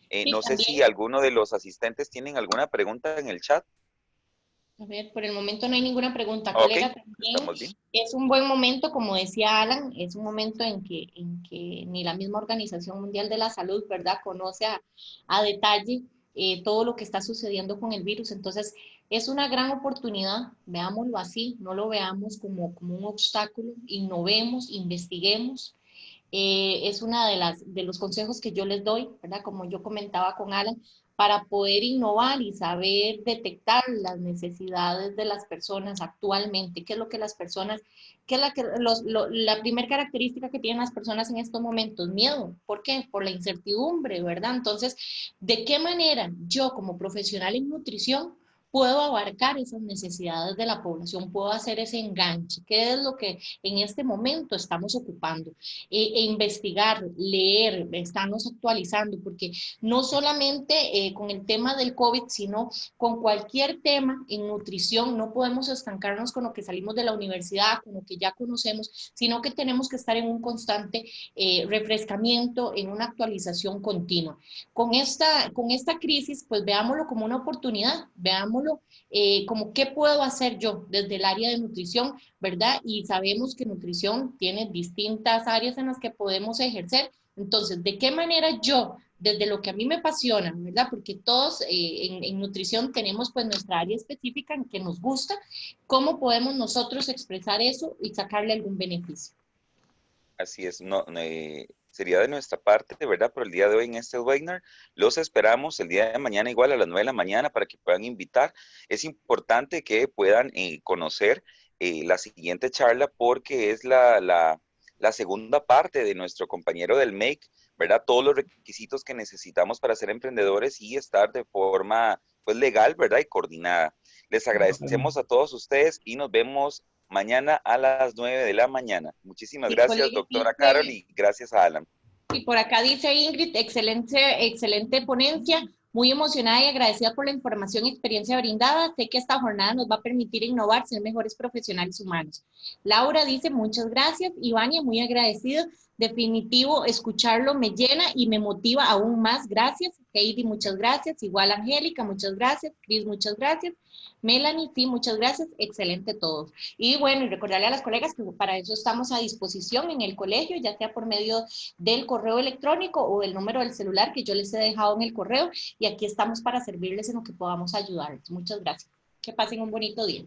Sí, no sé también. si alguno de los asistentes tienen alguna pregunta en el chat. A ver, por el momento no hay ninguna pregunta, Ok, colega. También estamos bien. es un buen momento, como decía Alan, es un momento en que ni la misma Organización Mundial de la Salud, ¿verdad?, conoce a detalle todo lo que está sucediendo con el virus. Entonces, es una gran oportunidad, veámoslo así, no lo veamos como un obstáculo, innovemos, investiguemos. Es una de los consejos que yo les doy, ¿verdad?, como yo comentaba con Alan, para poder innovar y saber detectar las necesidades de las personas actualmente, qué es lo que las personas, qué es la primera característica que tienen las personas en estos momentos, miedo. ¿Por qué? Por la incertidumbre, ¿verdad? Entonces, ¿de qué manera yo como profesional en nutrición puedo abarcar esas necesidades de la población, puedo hacer ese enganche? ¿Qué es lo que en este momento estamos ocupando? Investigar, leer, estarnos actualizando, porque no solamente con el tema del COVID, sino con cualquier tema en nutrición, no podemos estancarnos con lo que salimos de la universidad, con lo que ya conocemos, sino que tenemos que estar en un constante refrescamiento, en una actualización continua. Con esta crisis, pues veámoslo como una oportunidad, veámoslo como qué puedo hacer yo desde el área de nutrición, ¿verdad? Y sabemos que nutrición tiene distintas áreas en las que podemos ejercer. Entonces, ¿de qué manera yo, desde lo que a mí me apasiona, ¿verdad? Porque todos en nutrición tenemos pues nuestra área específica en que nos gusta, ¿cómo podemos nosotros expresar eso y sacarle algún beneficio? Así es, no, sería de nuestra parte, ¿verdad? Por el día de hoy en este webinar. Los esperamos el día de mañana igual a las 9 de la mañana para que puedan invitar. Es importante que puedan conocer la siguiente charla, porque es la segunda parte de nuestro compañero del MAKE, ¿verdad? Todos los requisitos que necesitamos para ser emprendedores y estar de forma pues legal, ¿verdad? Y coordinada. Les agradecemos a todos ustedes y nos vemos mañana a las 9 de la mañana. Muchísimas gracias, doctora Carol, y gracias a Alan. Y por acá dice Ingrid, excelente ponencia, muy emocionada y agradecida por la información y experiencia brindada. Sé que esta jornada nos va a permitir innovar, ser mejores profesionales humanos. Laura dice, muchas gracias. Ivania, muy agradecido. Definitivo, escucharlo me llena y me motiva aún más. Gracias. Heidi, muchas gracias. Igual Angélica, muchas gracias. Cris, muchas gracias. Melanie, sí, muchas gracias. Excelente todos. Y bueno, y recordarle a las colegas que para eso estamos a disposición en el colegio, ya sea por medio del correo electrónico o el número del celular que yo les he dejado en el correo, y aquí estamos para servirles en lo que podamos ayudarles. Muchas gracias. Que pasen un bonito día.